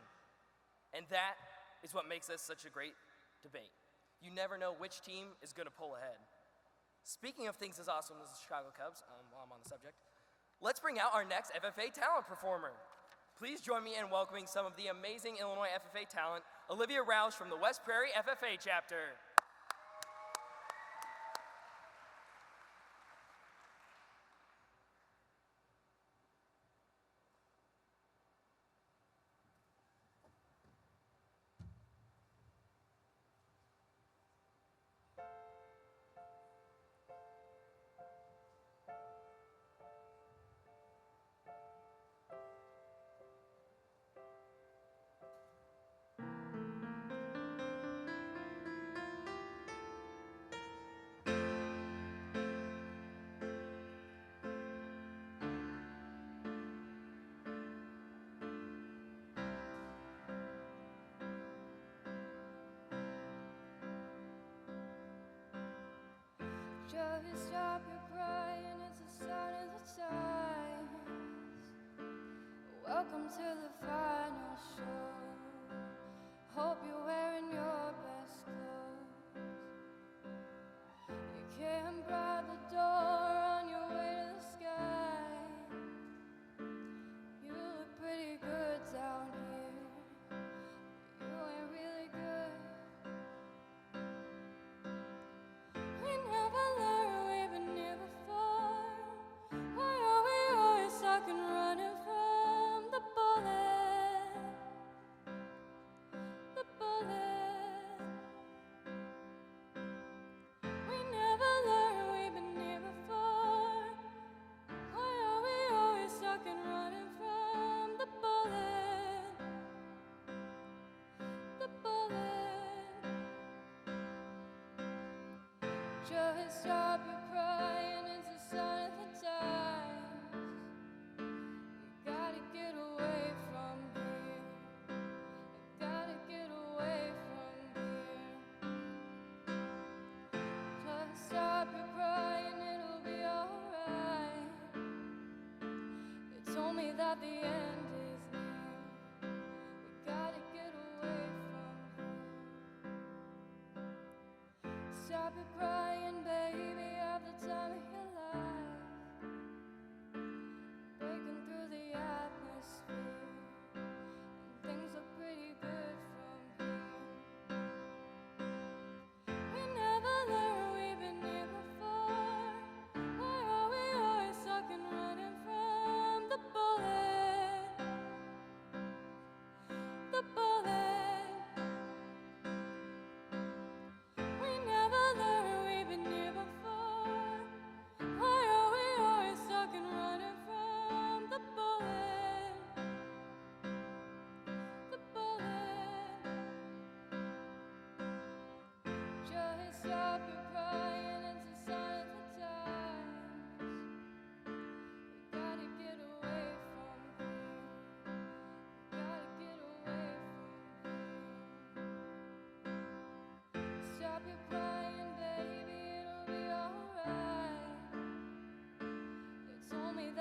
And that is what makes this such a great debate. You never know which team is going to pull ahead. Speaking of things as awesome as the Chicago Cubs, while I'm on the subject, let's bring out our next FFA talent performer. Please join me in welcoming some of the amazing Illinois FFA talent, Olivia Roush from the West Prairie FFA chapter. Just stop your crying, it's a sign of the times. Welcome to the final show. Hope you're wearing your best clothes. You can't bribe the door on your way to the sky. You look pretty good down here. You ain't really good. We never learned we've been here before. Why are we always stuck and running from the bullet? The bullet. We never learned we've been here before. Why are we always stuck and running from the bullet? The bullet. Just stop your crying, it's a sign of the times. You gotta get away from here. You gotta get away from here. Just stop your crying, it'll be alright. They told me that the end is near. We gotta get away from here. Stop your crying, baby, have the time of your life. Breaking through the atmosphere, and things look pretty good from here. We never learned we've been here before. Why are we always stuck and running from the bullet?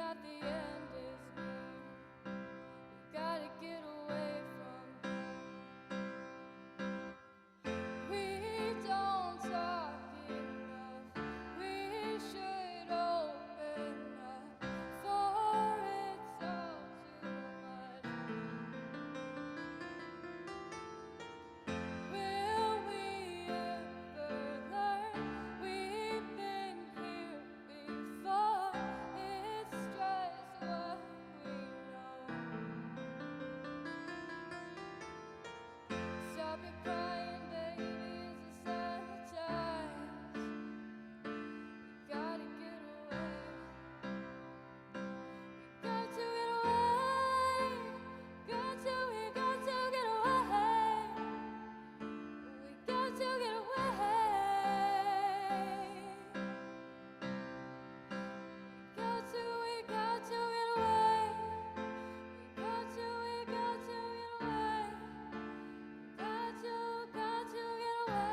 that the end is near. We gotta get away from here. We don't talk enough. We should open up, for it's all too much. Will we ever learn? We've been here before. It's just what we know. Stop your crying, baby. It's a sign of times. We gotta get away. We got to get away. We got to get away. We got to get away. We got to get away. We got to get away. Got to get away.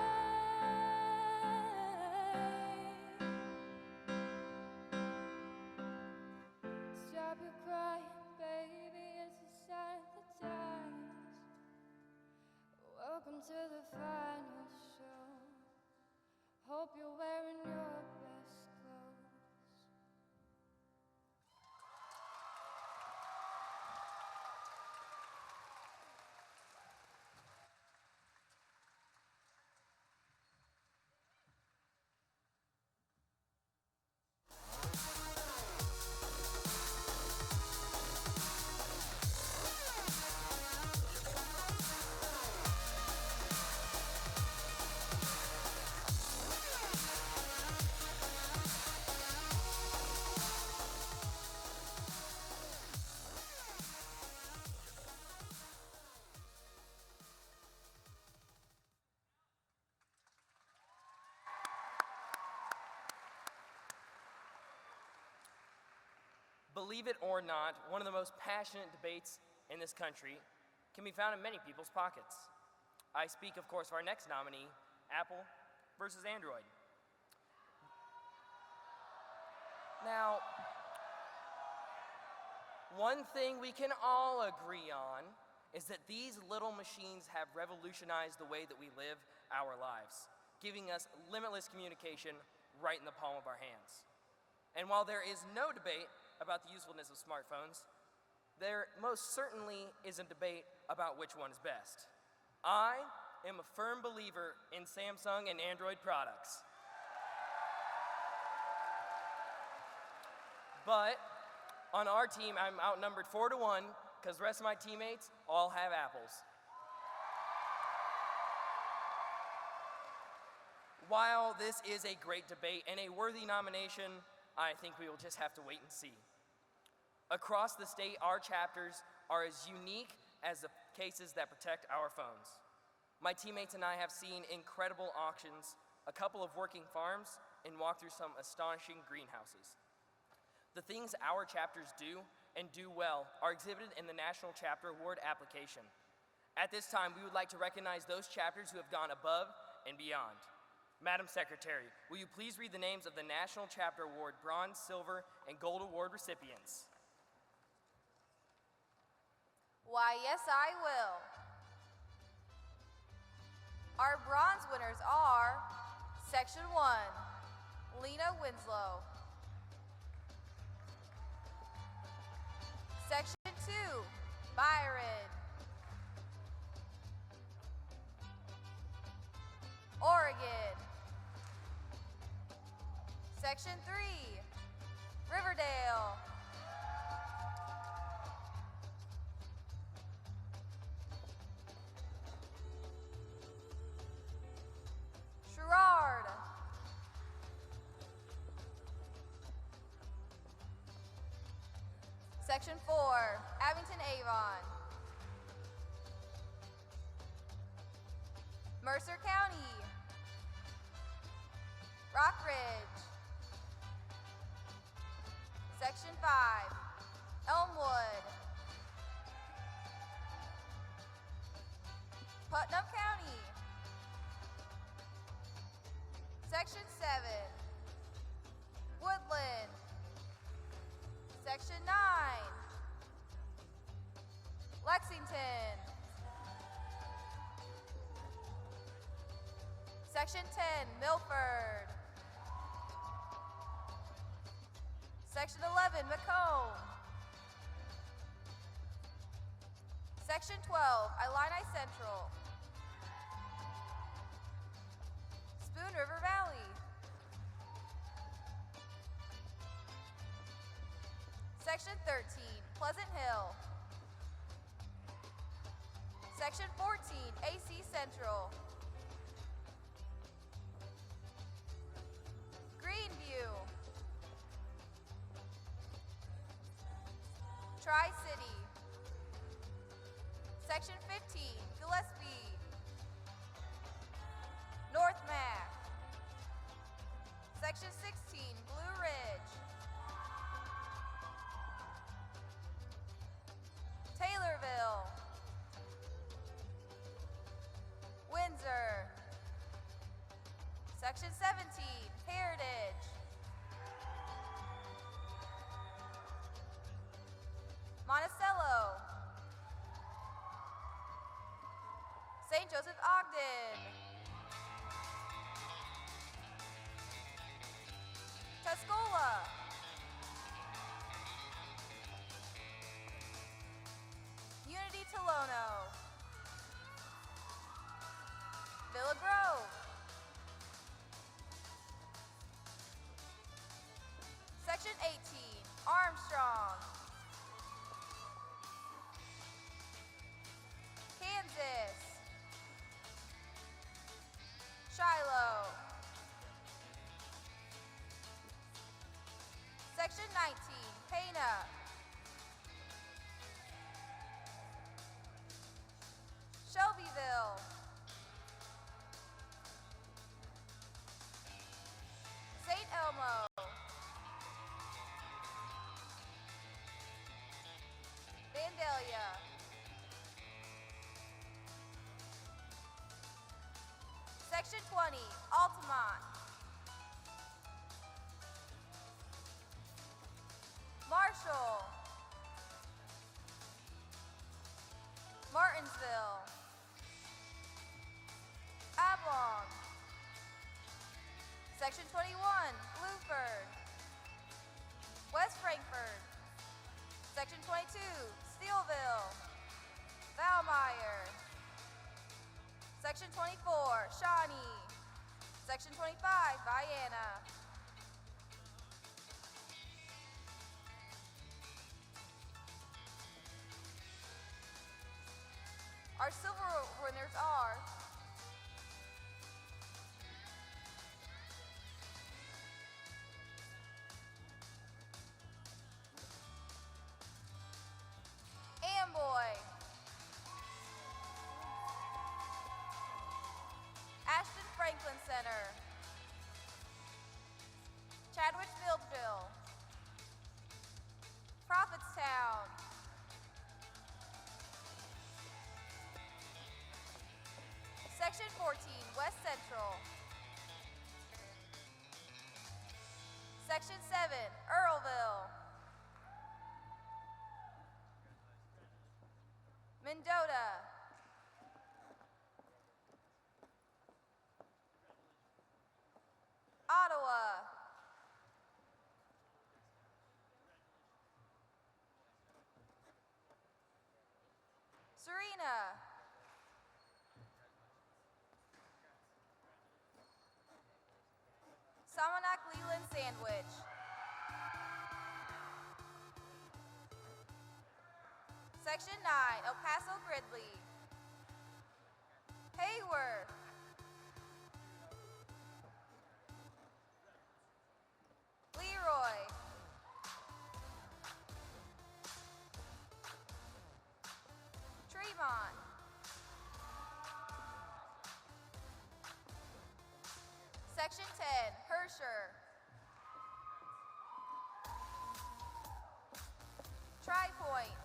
Stop your crying, baby. It's a sign of the times. Welcome to the final show. Hope you're wearing your best clothes. Believe it or not, one of the most passionate debates in this country can be found in many people's pockets. I speak, of course, of our next nominee, Apple versus Android. Now, one thing we can all agree on is that these little machines have revolutionized the way that we live our lives, giving us limitless communication right in the palm of our hands. And while there is no debate about the usefulness of smartphones, there most certainly is a debate about which one is best. I am a firm believer in Samsung and Android products. But on our team, I'm outnumbered 4-1 because the rest of my teammates all have Apples. While this is a great debate and a worthy nomination, I think we will just have to wait and see. Across the state, our chapters are as unique as the cases that protect our phones. My teammates and I have seen incredible auctions, a couple of working farms, and walked through some astonishing greenhouses. The things our chapters do and do well are exhibited in the National Chapter Award application. At this time, we would like to recognize those chapters who have gone above and beyond. Madam Secretary, will you please read the names of the National Chapter Award Bronze, Silver, and Gold Award recipients? Why, yes, I will. Our bronze winners are Section 1, Lena Winslow. Section 2, Byron. Oregon. Section 3, Riverdale. Sherrard. Section 4, Abington Avon. Mercer County. Rockridge. Section 5, Elmwood. Putnam County. Section 7, Woodland. Section 9, Lexington. Section 10, Milford. Section 11, Macomb. Section 12, Illini Central. Spoon River Valley. Section 13, Pleasant Hill. Section 14, AC Central. Greenview. Tri-City. Section 15, Gillespie. North Mac. Section 16, Blue Ridge. Taylorville. Windsor. Section 17, Heritage. Monticello. St. Joseph Ogden. Tuscola. Unity Tolono. Villa Grove. Section 18, Armstrong. Kansas. Shiloh. Section 19, Pana. Shelbyville. St. Elmo. Vandalia. Section 20, Altamont. Marshall. Martinsville. Avalon. Section 21, Bluford. West Frankfort. Section 22, Steelville. Valmeyer. Section 24, Shawnee. Section 25, Vienna. Our silver winners are Amboy, Ashton Franklin Center, Chadwick Milledgeville, Prophetstown, Section 14, West Central, Section 7, Earlville, Mendota, Ottawa, Serena, Samanak Leland Sandwich, Section 9, El Paso Gridley, Hayworth, Leroy, Tremont, Section 10, Herscher, Tri-Point,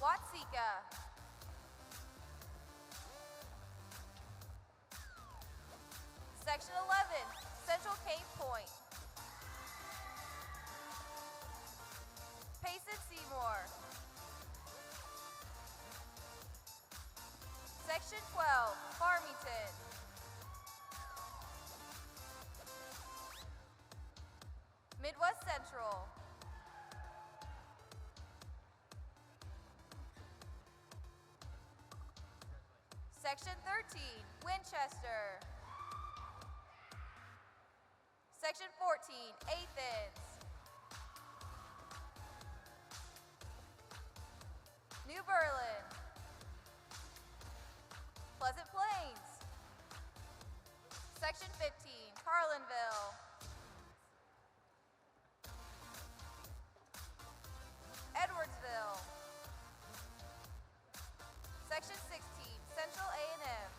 Watseka, Section 11, Central Campus. Washington. Midwest Central. Section 13, Winchester. Section 14, Athens. New Berlin. Pleasant Plains. Section 15, Carlinville. Edwardsville. Section 16, Central A&M.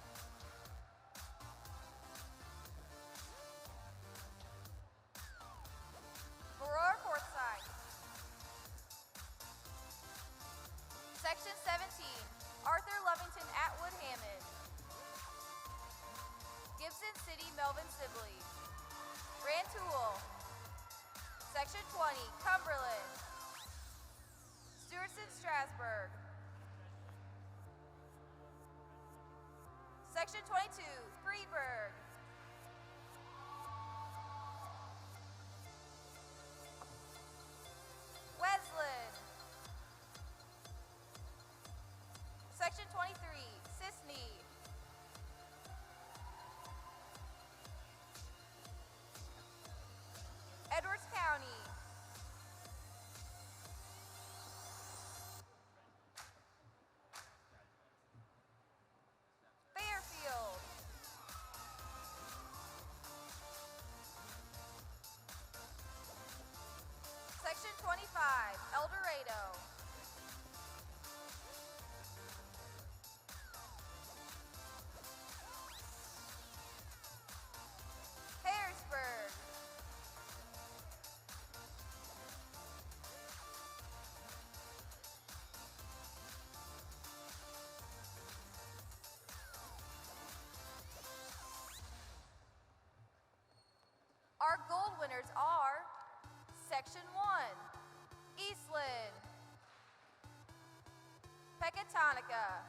Aurora Forsyth. Section 17, Arthur Lovington Atwood Hammond. Gibson City Melvin Sibley. Rantoul. Section 20, Cumberland. Stewartson Strasburg. Section 22, Freeburg. Wesleyan. Section 23, Sisney. Edwards County. Fairfield. Section 25, El Dorado. Harrisburg. Our gold winners are Section 1, Eastland, Pecatonica,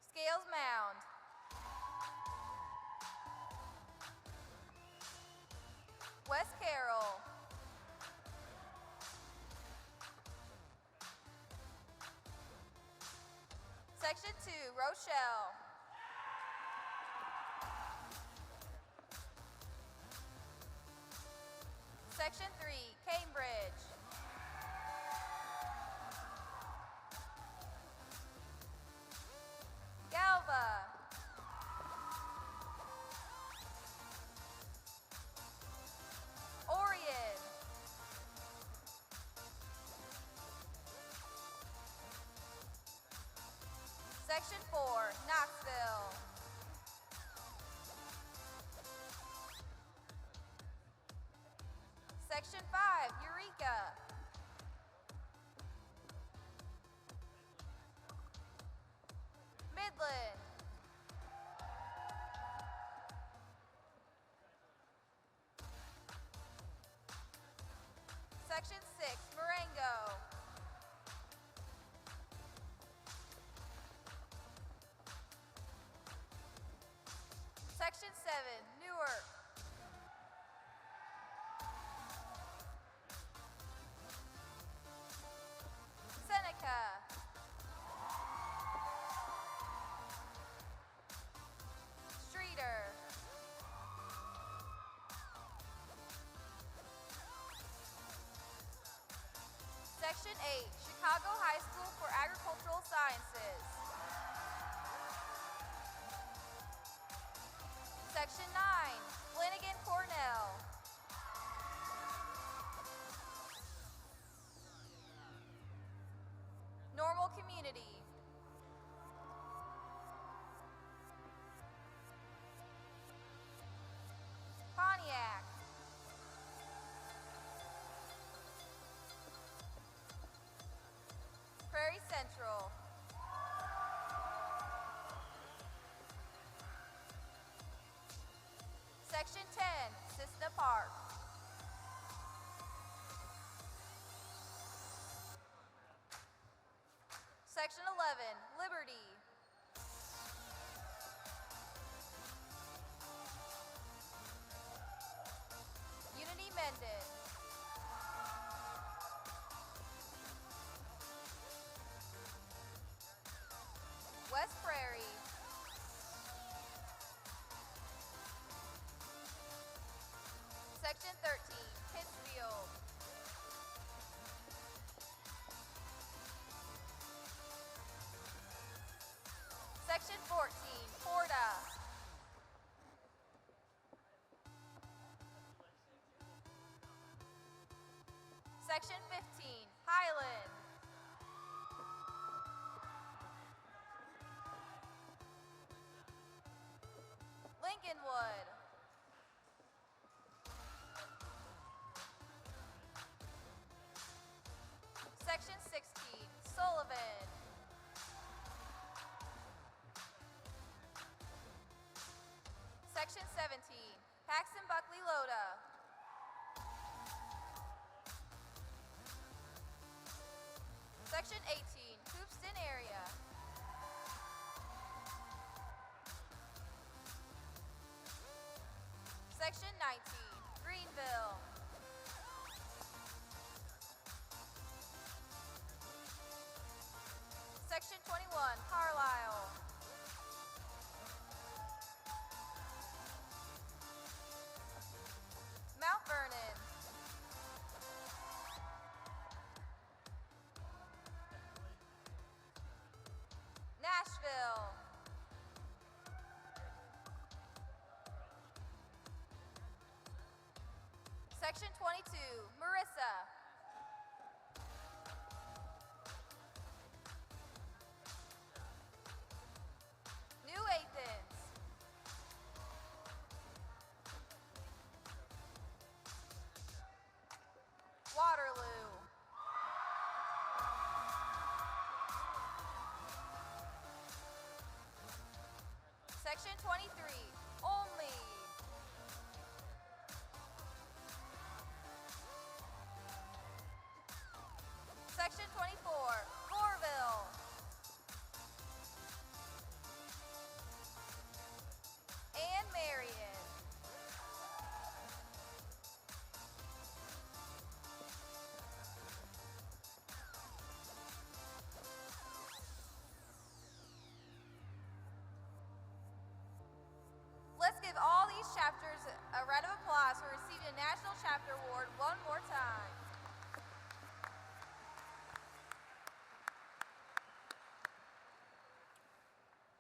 Scales Mound, West Carroll, Section 2, Rochelle, Section 3, Cambridge, Galva, Orion, Section 4, Knoxville, Section 5, Eureka, Midland, Section 6, Marengo, Section 7, Newark, Seneca, Streeter, Section 8, Chicago High School for Agricultural Sciences. Section 9, Flanagan Cornell. Normal Community. Pontiac. Prairie Central. Section 11, Liberty. Unity Mendon. West Prairie. Section 13, Pittsfield. Section 14, Porta. Section 15, Highland. Lincolnwood. Section 16, Sullivan. Section 17, Paxton Buckley Loda. Section 18, Hoopston area. Section 19, Greenville. Section 21, Carlisle. Mount Vernon. Nashville. Section 22, Marissa. New Athens. Waterloo. Section 23, Only. Section 24, Goreville. And Marion. Let's give all these chapters a round of applause for receiving a National Chapter Award one more time.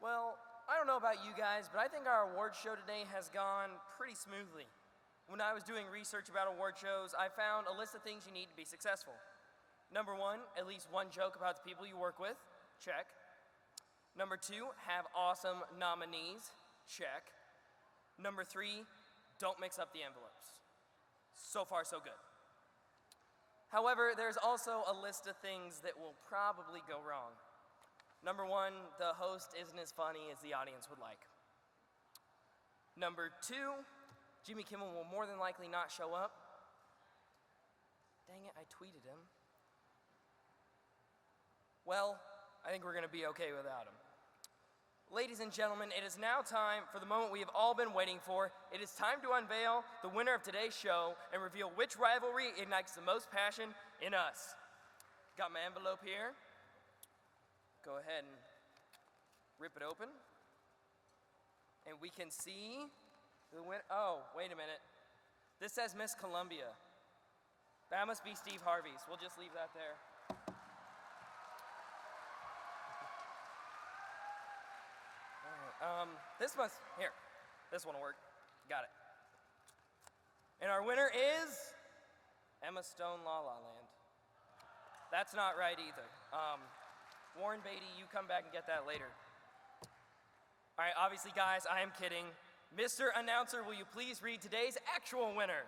Well, I don't know about you guys, but I think our award show today has gone pretty smoothly. When I was doing research about award shows, I found a list of things you need to be successful. Number 1, at least one joke about the people you work with. Check. Number 2, have awesome nominees. Check. Number 3, don't mix up the envelopes. So far, so good. However, there's also a list of things that will probably go wrong. Number 1, the host isn't as funny as the audience would like. Number 2, Jimmy Kimmel will more than likely not show up. Dang it, I tweeted him. Well, I think we're gonna be okay without him. Ladies and gentlemen, it is now time for the moment we have all been waiting for. It is time to unveil the winner of today's show and reveal which rivalry ignites the most passion in us. Got my envelope here. Go ahead and rip it open. And we can see the winner. Oh, wait a minute. This says Miss Columbia. That must be Steve Harvey's. We'll just leave that there. All right, this one will work. Got it. And our winner is Emma Stone, La La Land. That's not right either. Warren Beatty, you come back and get that later. All right, obviously, guys, I am kidding. Mr. Announcer, will you please read today's actual winner?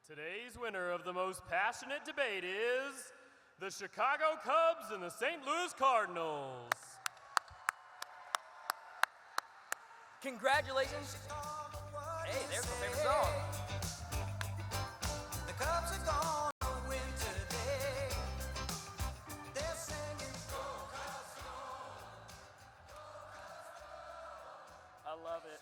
Today's winner of the most passionate debate is the Chicago Cubs and the St. Louis Cardinals. Congratulations. Hey, there's my favorite song. The Cubs are gonna win today. They're singing, go Cubs, love it.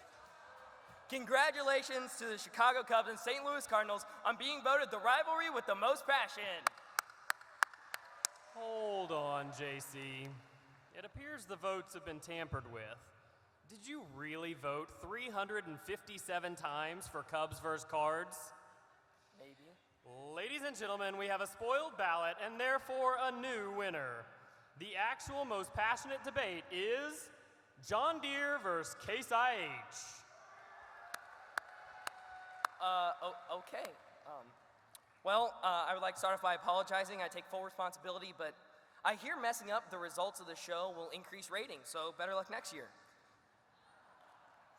Congratulations to the Chicago Cubs and St. Louis Cardinals on being voted the rivalry with the most passion. Hold on, JC. It appears the votes have been tampered with. Did you really vote 357 times for Cubs versus Cards? Maybe. Ladies and gentlemen, we have a spoiled ballot and therefore a new winner. The actual most passionate debate is John Deere versus Case IH. Okay. I would like to start off by apologizing. I take full responsibility, but I hear messing up the results of the show will increase ratings, so better luck next year.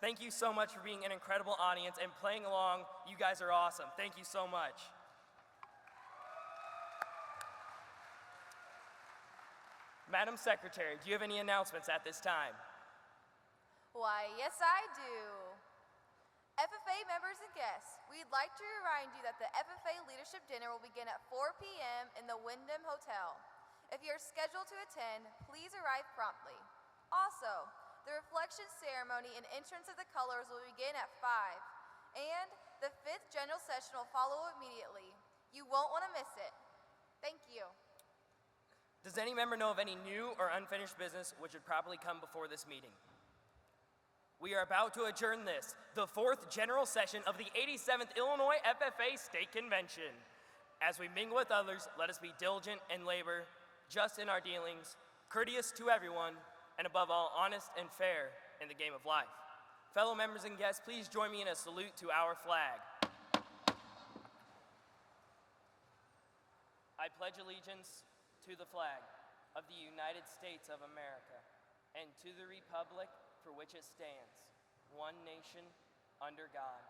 Thank you so much for being an incredible audience and playing along. You guys are awesome. Thank you so much. Madam Secretary, do you have any announcements at this time? Why, yes, I do. FFA members and guests, we'd like to remind you that the FFA Leadership Dinner will begin at 4 p.m. in the Wyndham Hotel. If you're scheduled to attend, please arrive promptly. Also, the reflection ceremony and entrance of the colors will begin at 5, and the 5th general session will follow immediately. You won't want to miss it. Thank you. Does any member know of any new or unfinished business which would probably come before this meeting? We are about to adjourn this, the 4th general session of the 87th Illinois FFA State Convention. As we mingle with others, let us be diligent and labor, just in our dealings, courteous to everyone, and above all, honest and fair in the game of life. Fellow members and guests, please join me in a salute to our flag. I pledge allegiance to the flag of the United States of America and to the republic for which it stands, one nation, under God,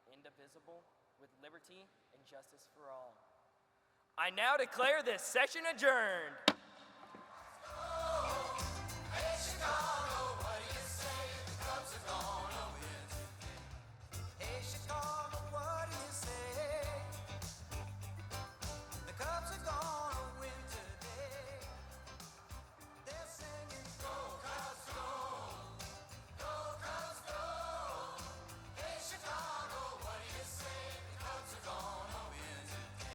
indivisible, with liberty and justice for all. I now declare this session adjourned. Hey, Chicago.